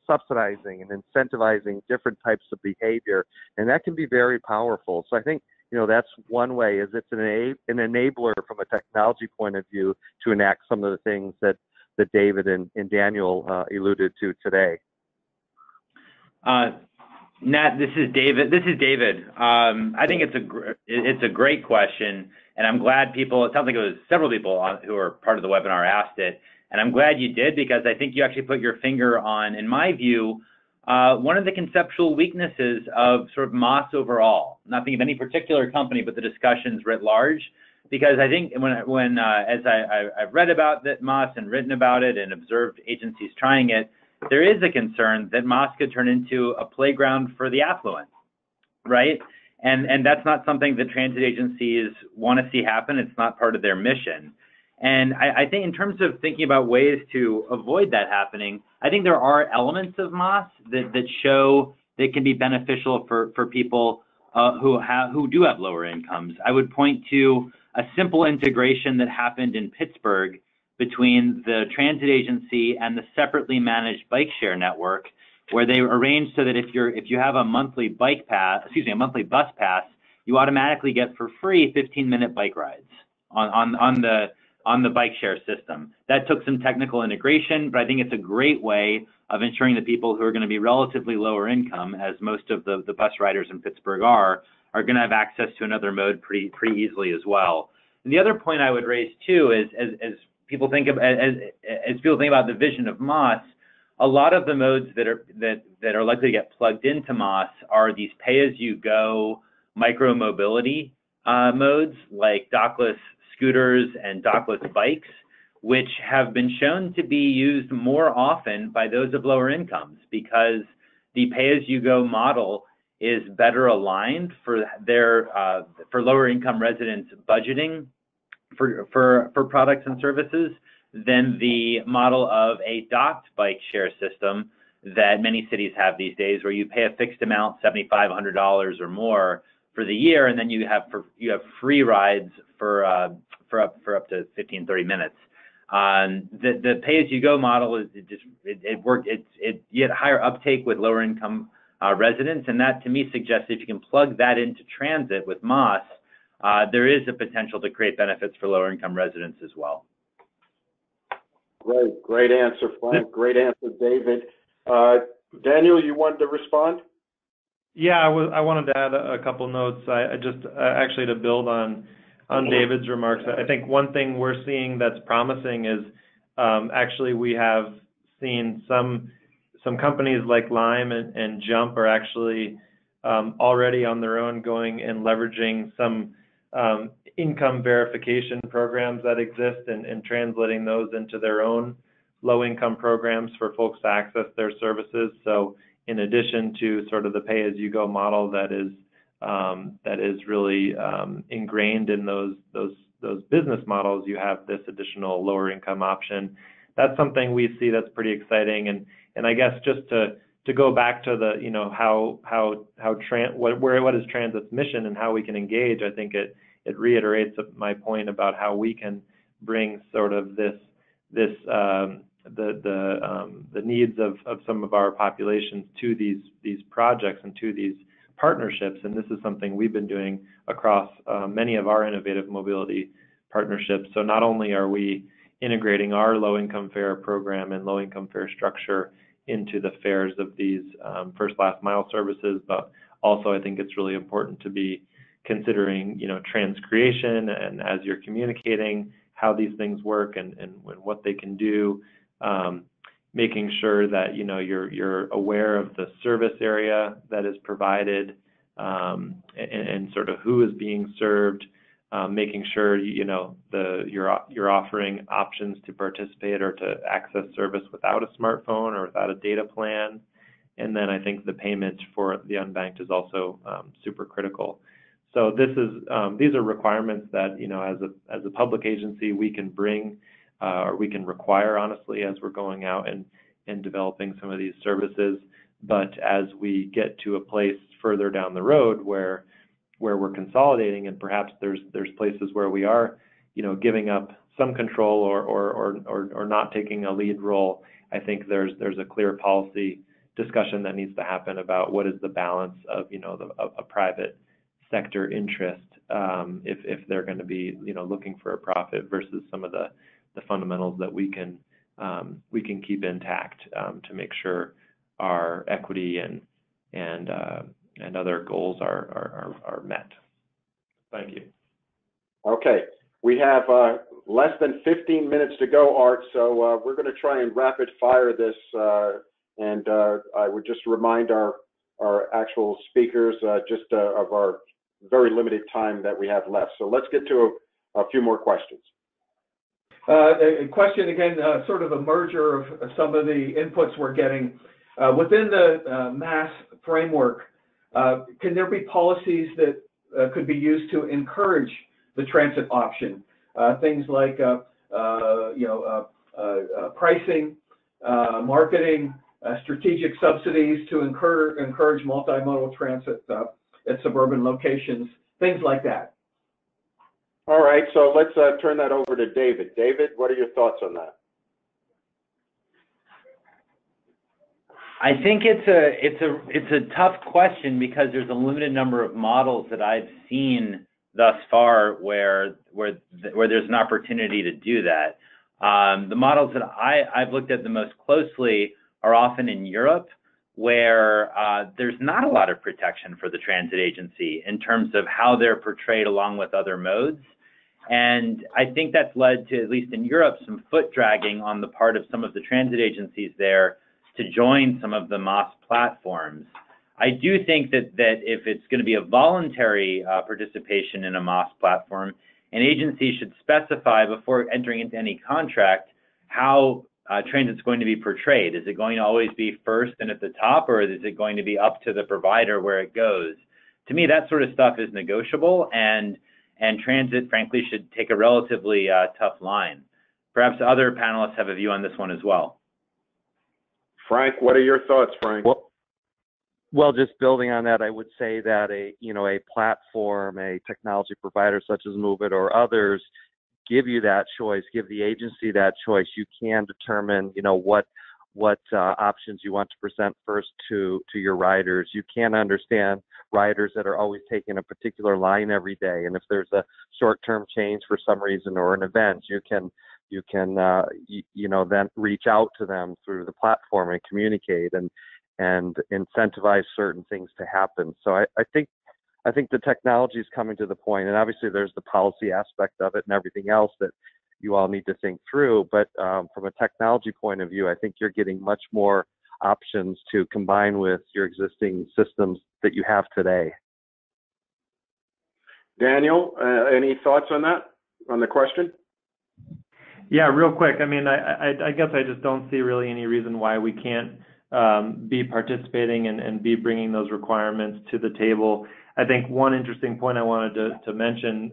subsidizing and incentivizing different types of behavior, and that can be very powerful. So I think, you know, that's one way, is it's an enabler from a technology point of view to enact some of the things that David and Daniel alluded to today. Nat, this is David. I think it's a great question, and I'm glad people, it sounds like it was several people who are part of the webinar asked it, and I'm glad you did, because I think you actually put your finger on, in my view, one of the conceptual weaknesses of sort of MaaS overall. Nothing of any particular company, but the discussions writ large. Because I think when as I've read about that MaaS and written about it and observed agencies trying it, there is a concern that MaaS could turn into a playground for the affluent, right? And that's not something that transit agencies want to see happen. It's not part of their mission. And I think in terms of thinking about ways to avoid that happening, I think there are elements of MaaS that show that can be beneficial for people who do have lower incomes. I would point to a simple integration that happened in Pittsburgh between the transit agency and the separately managed bike share network, where they arranged so that if you have a monthly bus pass, you automatically get for free 15-minute bike rides on the bike share system. That took some technical integration, but I think it's a great way of ensuring that people who are going to be relatively lower income, as most of the bus riders in Pittsburgh are going to have access to another mode pretty easily as well. And the other point I would raise too is as people think about the vision of MaaS, a lot of the modes that are likely to get plugged into MaaS are these pay-as-you-go micro-mobility modes like dockless scooters and dockless bikes, which have been shown to be used more often by those of lower incomes because the pay-as-you-go model is better aligned for their for lower income residents budgeting for products and services than the model of a docked bike share system that many cities have these days, where you pay a fixed amount, $7,500 or more for the year, and then you have free rides for up to 15-30 minutes. The pay-as-you-go model is it get higher uptake with lower income residents, and that to me suggests if you can plug that into transit with MaaS, there is a potential to create benefits for lower income residents as well. Great answer, Frank. Great answer, David. Daniel, you wanted to respond? Yeah, I wanted to add a couple notes. I just actually to build on David's remarks. I think one thing we're seeing that's promising is actually we have seen some companies like Lime and Jump are actually already on their own going and leveraging some income verification programs that exist and translating those into their own low-income programs for folks to access their services. So in addition to sort of the pay-as-you-go model that is really ingrained in those business models, you have this additional lower-income option. That's something we see that's pretty exciting. And I guess just to go back to the what is Transit's mission and how we can engage, I think it reiterates my point about how we can bring sort of the needs of some of our populations to these projects and to these partnerships. And this is something we've been doing across many of our innovative mobility partnerships. So not only are we integrating our low-income fare program and low-income fare structure into the fares of these first last mile services, but also I think it's really important to be considering transcreation, and as you're communicating how these things work and what they can do, making sure that you're aware of the service area that is provided and sort of who is being served, making sure you're offering options to participate or to access service without a smartphone or without a data plan. And then I think the payment for the unbanked is also super critical. So these are requirements that as a public agency we can bring or we can require, honestly, as we're going out and developing some of these services. But as we get to a place further down the road where we're consolidating, and perhaps there's places where we are giving up some control or not taking a lead role, I think there's a clear policy discussion that needs to happen about what is the balance of a private sector interest if they're going to be looking for a profit versus some of the fundamentals that we can keep intact to make sure our equity and other goals are met. Thank you. Okay, we have less than 15 minutes to go, Art, so we're going to try and rapid fire this, and I would just remind our actual speakers of our very limited time that we have left. So let's get to a few more questions. A question again, sort of a merger of some of the inputs we're getting. Within the MaaS framework, can there be policies that could be used to encourage the transit option? Things like pricing, marketing, strategic subsidies to encourage multimodal transit at suburban locations, things like that. All right, so let's turn that over to David. David, what are your thoughts on that? I think it's a tough question because there's a limited number of models that I've seen thus far where there's an opportunity to do that. The models that I've looked at the most closely are often in Europe, where there's not a lot of protection for the transit agency in terms of how they're portrayed along with other modes. And I think that's led to, at least in Europe, some foot dragging on the part of some of the transit agencies there to join some of the Maas platforms. I do think that if it's going to be a voluntary participation in a Maas platform, an agency should specify before entering into any contract how transit's going to be portrayed. Is it going to always be first and at the top, or is it going to be up to the provider where it goes? To me, that sort of stuff is negotiable, and transit, frankly, should take a relatively tough line. Perhaps other panelists have a view on this one as well. Frank, what are your thoughts, Frank? Well, just building on that, I would say that a platform, a technology provider such as MoveIt or others, give you that choice, give the agency that choice. You can determine, what options you want to present first to your riders. You can understand riders that are always taking a particular line every day, and if there's a short-term change for some reason or an event, you can then reach out to them through the platform and communicate and incentivize certain things to happen. So I think the technology is coming to the point, and obviously there's the policy aspect of it and everything else that you all need to think through. But from a technology point of view, I think you're getting much more options to combine with your existing systems that you have today. Daniel, any thoughts on that, on the question? Yeah, real quick. I mean, I guess I just don't see really any reason why we can't be participating and be bringing those requirements to the table. I think one interesting point I wanted to mention,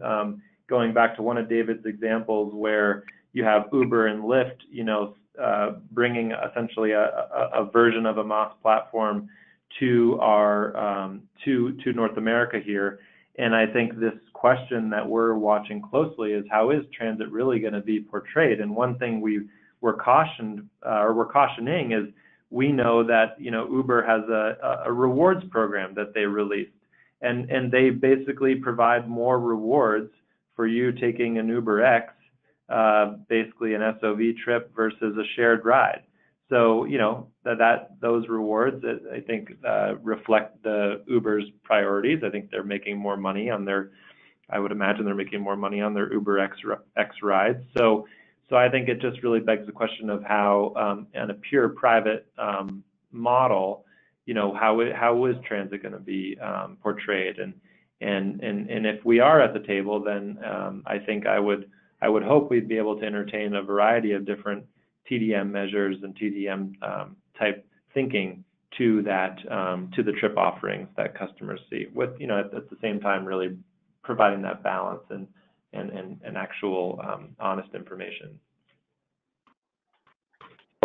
going back to one of David's examples where you have Uber and Lyft, bringing essentially a version of a Maas platform to our to North America here. And I think this question that we're watching closely is, how is transit really going to be portrayed? And one thing we're cautioning is, we know that Uber has a rewards program that they released, and they basically provide more rewards for you taking an Uber X, basically an SOV trip versus a shared ride. So those rewards, I think, reflect the Uber's priorities. I think they're making more money on their, I would imagine they're making more money on their Uber X rides. So I think it just really begs the question of how, in a pure private model, how is transit going to be portrayed? And if we are at the table, then I think I would hope we'd be able to entertain a variety of different TDM measures and TDM type thinking to the trip offerings that customers see, with at the same time really providing that balance and actual honest information.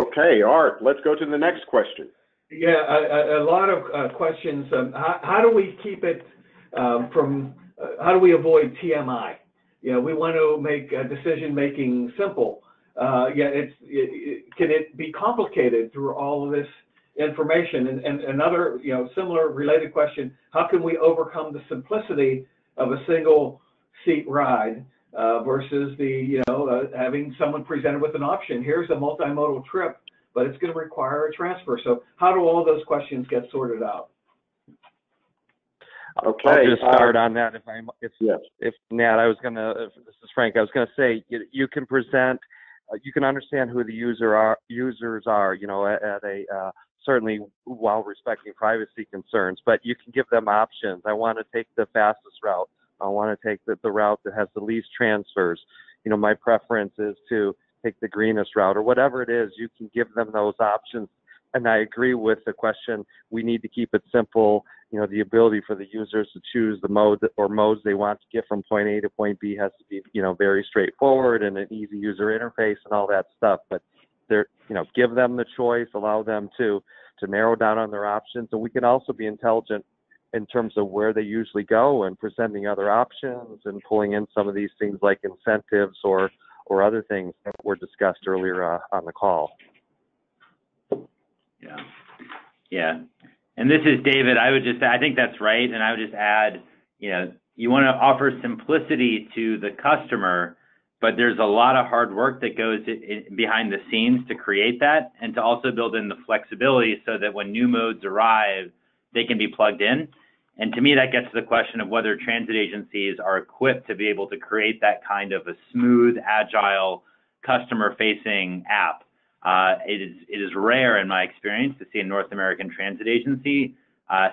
Okay, Art, let's go to the next question. Yeah, a lot of questions. How do we keep it how do we avoid TMI? We want to make decision making simple. Can it be complicated through all of this information? And another, similar related question: how can we overcome the simplicity of a single seat ride versus the, having someone presented with an option? Here's a multimodal trip, but it's going to require a transfer. So how do all those questions get sorted out? Okay. I'll just start on that. If Nat, this is Frank. I was going to say, you can present, you can understand who the users are, at a certainly while respecting privacy concerns, but you can give them options. I want to take the fastest route. I want to take the route that has the least transfers. My preference is to take the greenest route, or whatever it is. You can give them those options. And I agree with the question. We need to keep it simple. The ability for the users to choose the mode or modes they want to get from point A to point B has to be, very straightforward and an easy user interface and all that stuff. But give them the choice, allow them to narrow down on their options. And we can also be intelligent in terms of where they usually go and presenting other options and pulling in some of these things like incentives or other things that were discussed earlier on the call. Yeah. And this is David. I think that's right. And I would just add, you want to offer simplicity to the customer, but there's a lot of hard work that goes behind the scenes to create that, and to also build in the flexibility so that when new modes arrive, they can be plugged in. And to me, that gets to the question of whether transit agencies are equipped to be able to create that kind of a smooth, agile, customer-facing app. It is rare in my experience to see a North American transit agency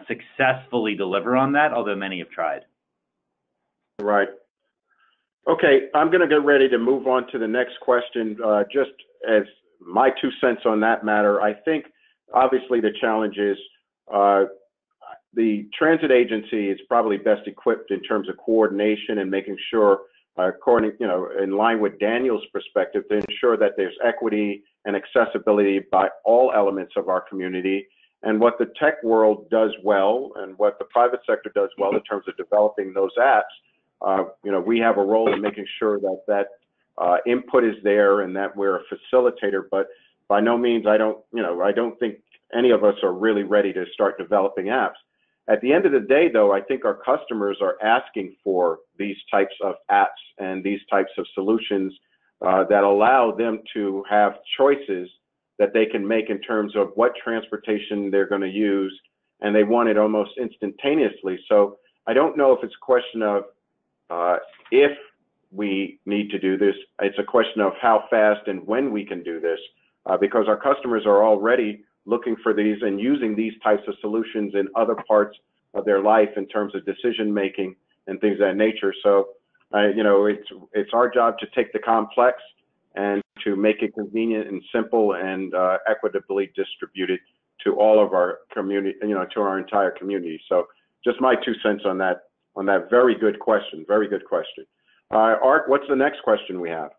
successfully deliver on that, although many have tried. Right. Okay, I'm going to get ready to move on to the next question. Just as my 2 cents on that matter, I think obviously the challenge is the transit agency is probably best equipped in terms of coordination and making sure, according, in line with Daniel's perspective, to ensure that there's equity and accessibility by all elements of our community. And what the tech world does well and what the private sector does well in terms of developing those apps, we have a role in making sure that input is there and that we're a facilitator. But by no means, I don't think any of us are really ready to start developing apps. At the end of the day, though, I think our customers are asking for these types of apps and these types of solutions that allow them to have choices that they can make in terms of what transportation they're going to use, and they want it almost instantaneously. So I don't know if it's a question of if we need to do this. It's a question of how fast and when we can do this, because our customers are already looking for these and using these types of solutions in other parts of their life in terms of decision making and things of that nature. So, it's our job to take the complex and to make it convenient and simple and equitably distributed to all of our community, to our entire community. So, just my 2 cents on that very good question. Very good question. Art, what's the next question we have?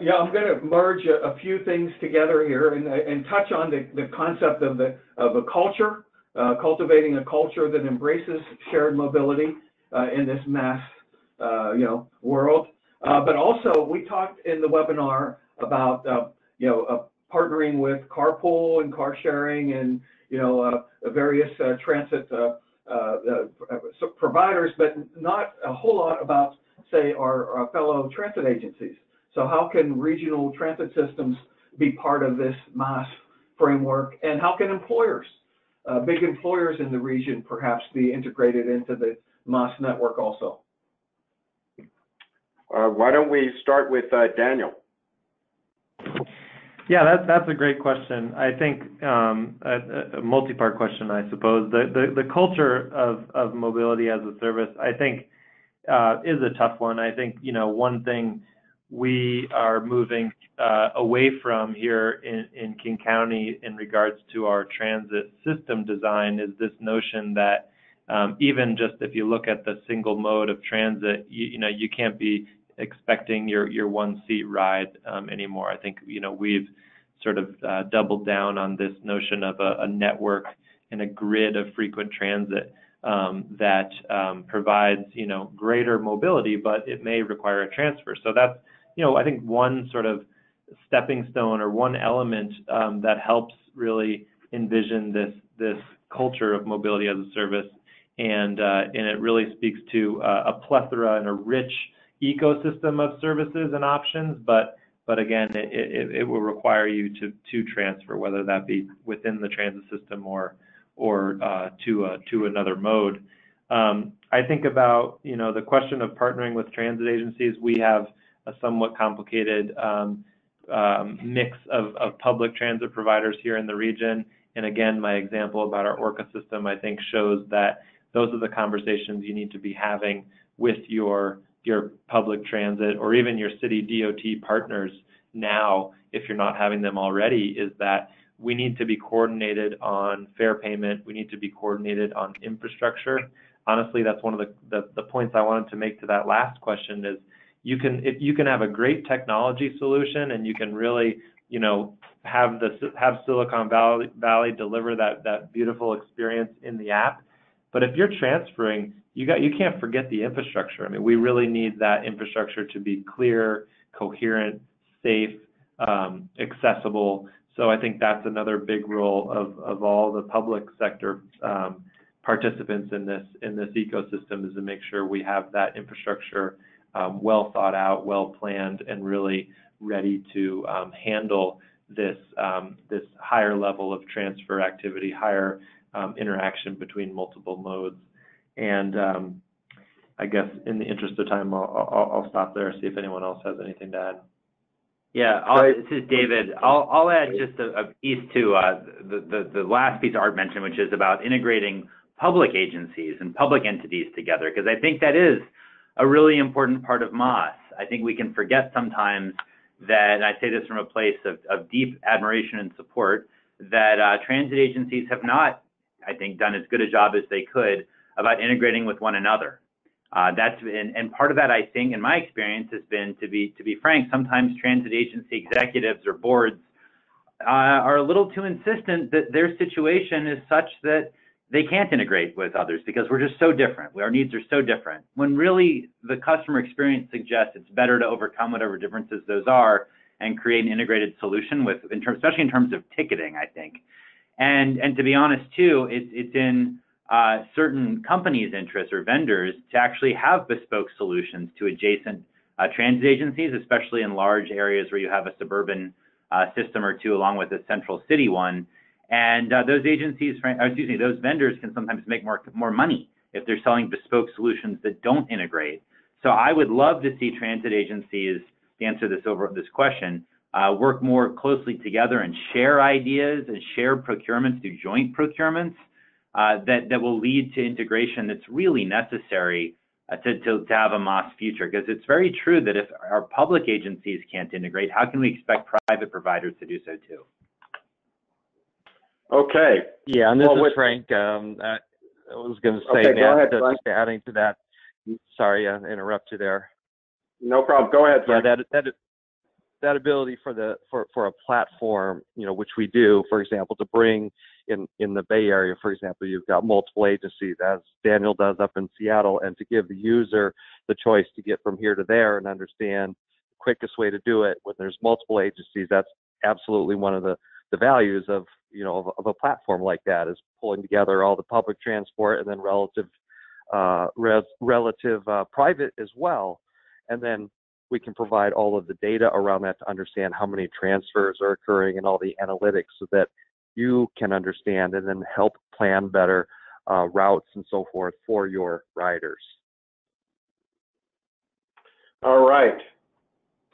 Yeah, I'm going to merge a few things together here and touch on the concept of a culture, cultivating a culture that embraces shared mobility in this mass, world. But also, we talked in the webinar about partnering with carpool and car sharing and various transit providers, but not a whole lot about, say, our fellow transit agencies. So how can regional transit systems be part of this MaaS framework, and how can employers, big employers in the region, perhaps be integrated into the MaaS network also? Why don't we start with Daniel? Yeah, that's a great question. I think a multi-part question, I suppose. The culture of mobility as a service, I think, is a tough one. I think one thing we are moving away from here in King County in regards to our transit system design is this notion that even just if you look at the single mode of transit, you can't be expecting your one seat ride anymore. I think we've sort of doubled down on this notion of a network and a grid of frequent transit that provides greater mobility, but it may require a transfer. So that's I think one sort of stepping stone or one element that helps really envision this culture of mobility as a service, and it really speaks to a plethora and a rich ecosystem of services and options, but again, it will require you to transfer, whether that be within the transit system or to another mode. I think about the question of partnering with transit agencies. We have a somewhat complicated mix of public transit providers here in the region. And again, my example about our ORCA system, I think, shows that those are the conversations you need to be having with your public transit or even your city DOT partners now, if you're not having them already, is that we need to be coordinated on fare payment. We need to be coordinated on infrastructure. Honestly, that's one of the points I wanted to make to that last question is you can have a great technology solution and you can really have Silicon Valley deliver that beautiful experience in the app, but if you're transferring, you can't forget the infrastructure. I mean, we really need that infrastructure to be clear, coherent, safe, accessible. So I think that's another big role of all the public sector participants in this ecosystem, is to make sure we have that infrastructure well thought out, well planned, and really ready to handle this higher level of transfer activity, higher interaction between multiple modes. And I guess in the interest of time, I'll stop there, see if anyone else has anything to add. Yeah, this is David. I'll add just a piece to the last piece Art mentioned, which is about integrating public agencies and public entities together, because I think that is a really important part of MaaS. I think we can forget sometimes that, and I say this from a place of deep admiration and support, that transit agencies have not, I think, done as good a job as they could about integrating with one another. That's been, and part of that, I think, in my experience, has been, to be frank, sometimes transit agency executives or boards are a little too insistent that their situation is such that they can't integrate with others because we're just so different. Our needs are so different. When really the customer experience suggests it's better to overcome whatever differences those are and create an integrated solution with, especially in terms of ticketing, I think. And to be honest too, it's in certain companies' interests or vendors to actually have bespoke solutions to adjacent transit agencies, especially in large areas where you have a suburban system or two along with a central city one. And those agencies, those vendors can sometimes make more money if they're selling bespoke solutions that don't integrate. So I would love to see transit agencies, to answer this question, work more closely together and share ideas and share procurements, do joint procurements that will lead to integration that's really necessary to have a MaaS future. Because it's very true that if our public agencies can't integrate, how can we expect private providers to do so too? Okay. Yeah, and this is Frank. I was going to say, okay, go ahead, just adding to that. Sorry, I interrupt you there. No problem. Go ahead, Frank. Yeah, that ability for a platform, which we do, for example, to bring in the Bay Area, for example, you've got multiple agencies, as Daniel does up in Seattle, and to give the user the choice to get from here to there and understand the quickest way to do it when there's multiple agencies. That's absolutely one of the values of a platform like that, is pulling together all the public transport and then relative private as well, and then we can provide all of the data around that to understand how many transfers are occurring and all the analytics so that you can understand and then help plan better routes and so forth for your riders. All right.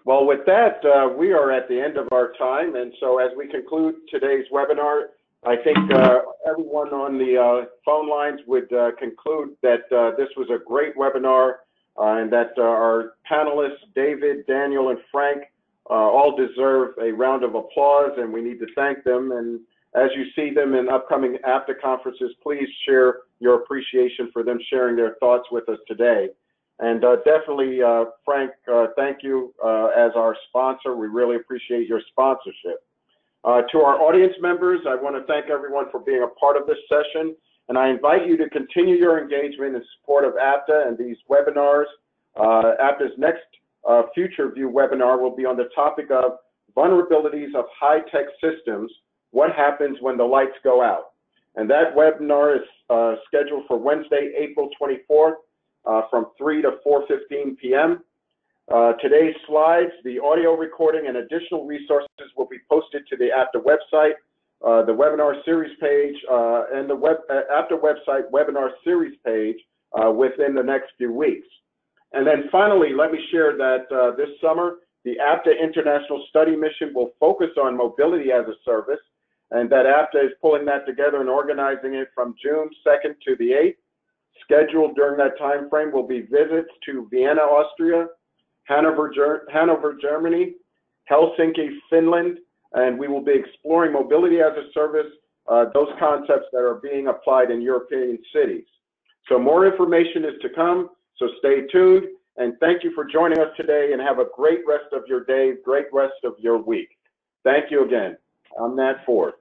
Well, with that, we are at the end of our time. And so as we conclude today's webinar, I think everyone on the phone lines would conclude that this was a great webinar and that our panelists, David, Daniel, and Frank, all deserve a round of applause, and we need to thank them. And as you see them in upcoming APTA conferences, please share your appreciation for them sharing their thoughts with us today. And definitely, Frank, thank you as our sponsor. We really appreciate your sponsorship. To our audience members, I want to thank everyone for being a part of this session, and I invite you to continue your engagement in support of APTA and these webinars. APTA's next FutureView webinar will be on the topic of vulnerabilities of high-tech systems, what happens when the lights go out. And that webinar is scheduled for Wednesday, April 24th from 3 to 4:15 p.m. Today's slides, the audio recording, and additional resources will be posted to the APTA website, the webinar series page, and the APTA website webinar series page within the next few weeks. And then finally, let me share that this summer, the APTA International Study Mission will focus on mobility as a service, and that APTA is pulling that together and organizing it from June 2nd to the 8th. Scheduled during that time frame will be visits to Vienna, Austria, Hanover, Germany, Helsinki, Finland, and we will be exploring mobility as a service, those concepts that are being applied in European cities. So more information is to come, so stay tuned, and thank you for joining us today, and have a great rest of your day, great rest of your week. Thank you again. I'm Nat Ford.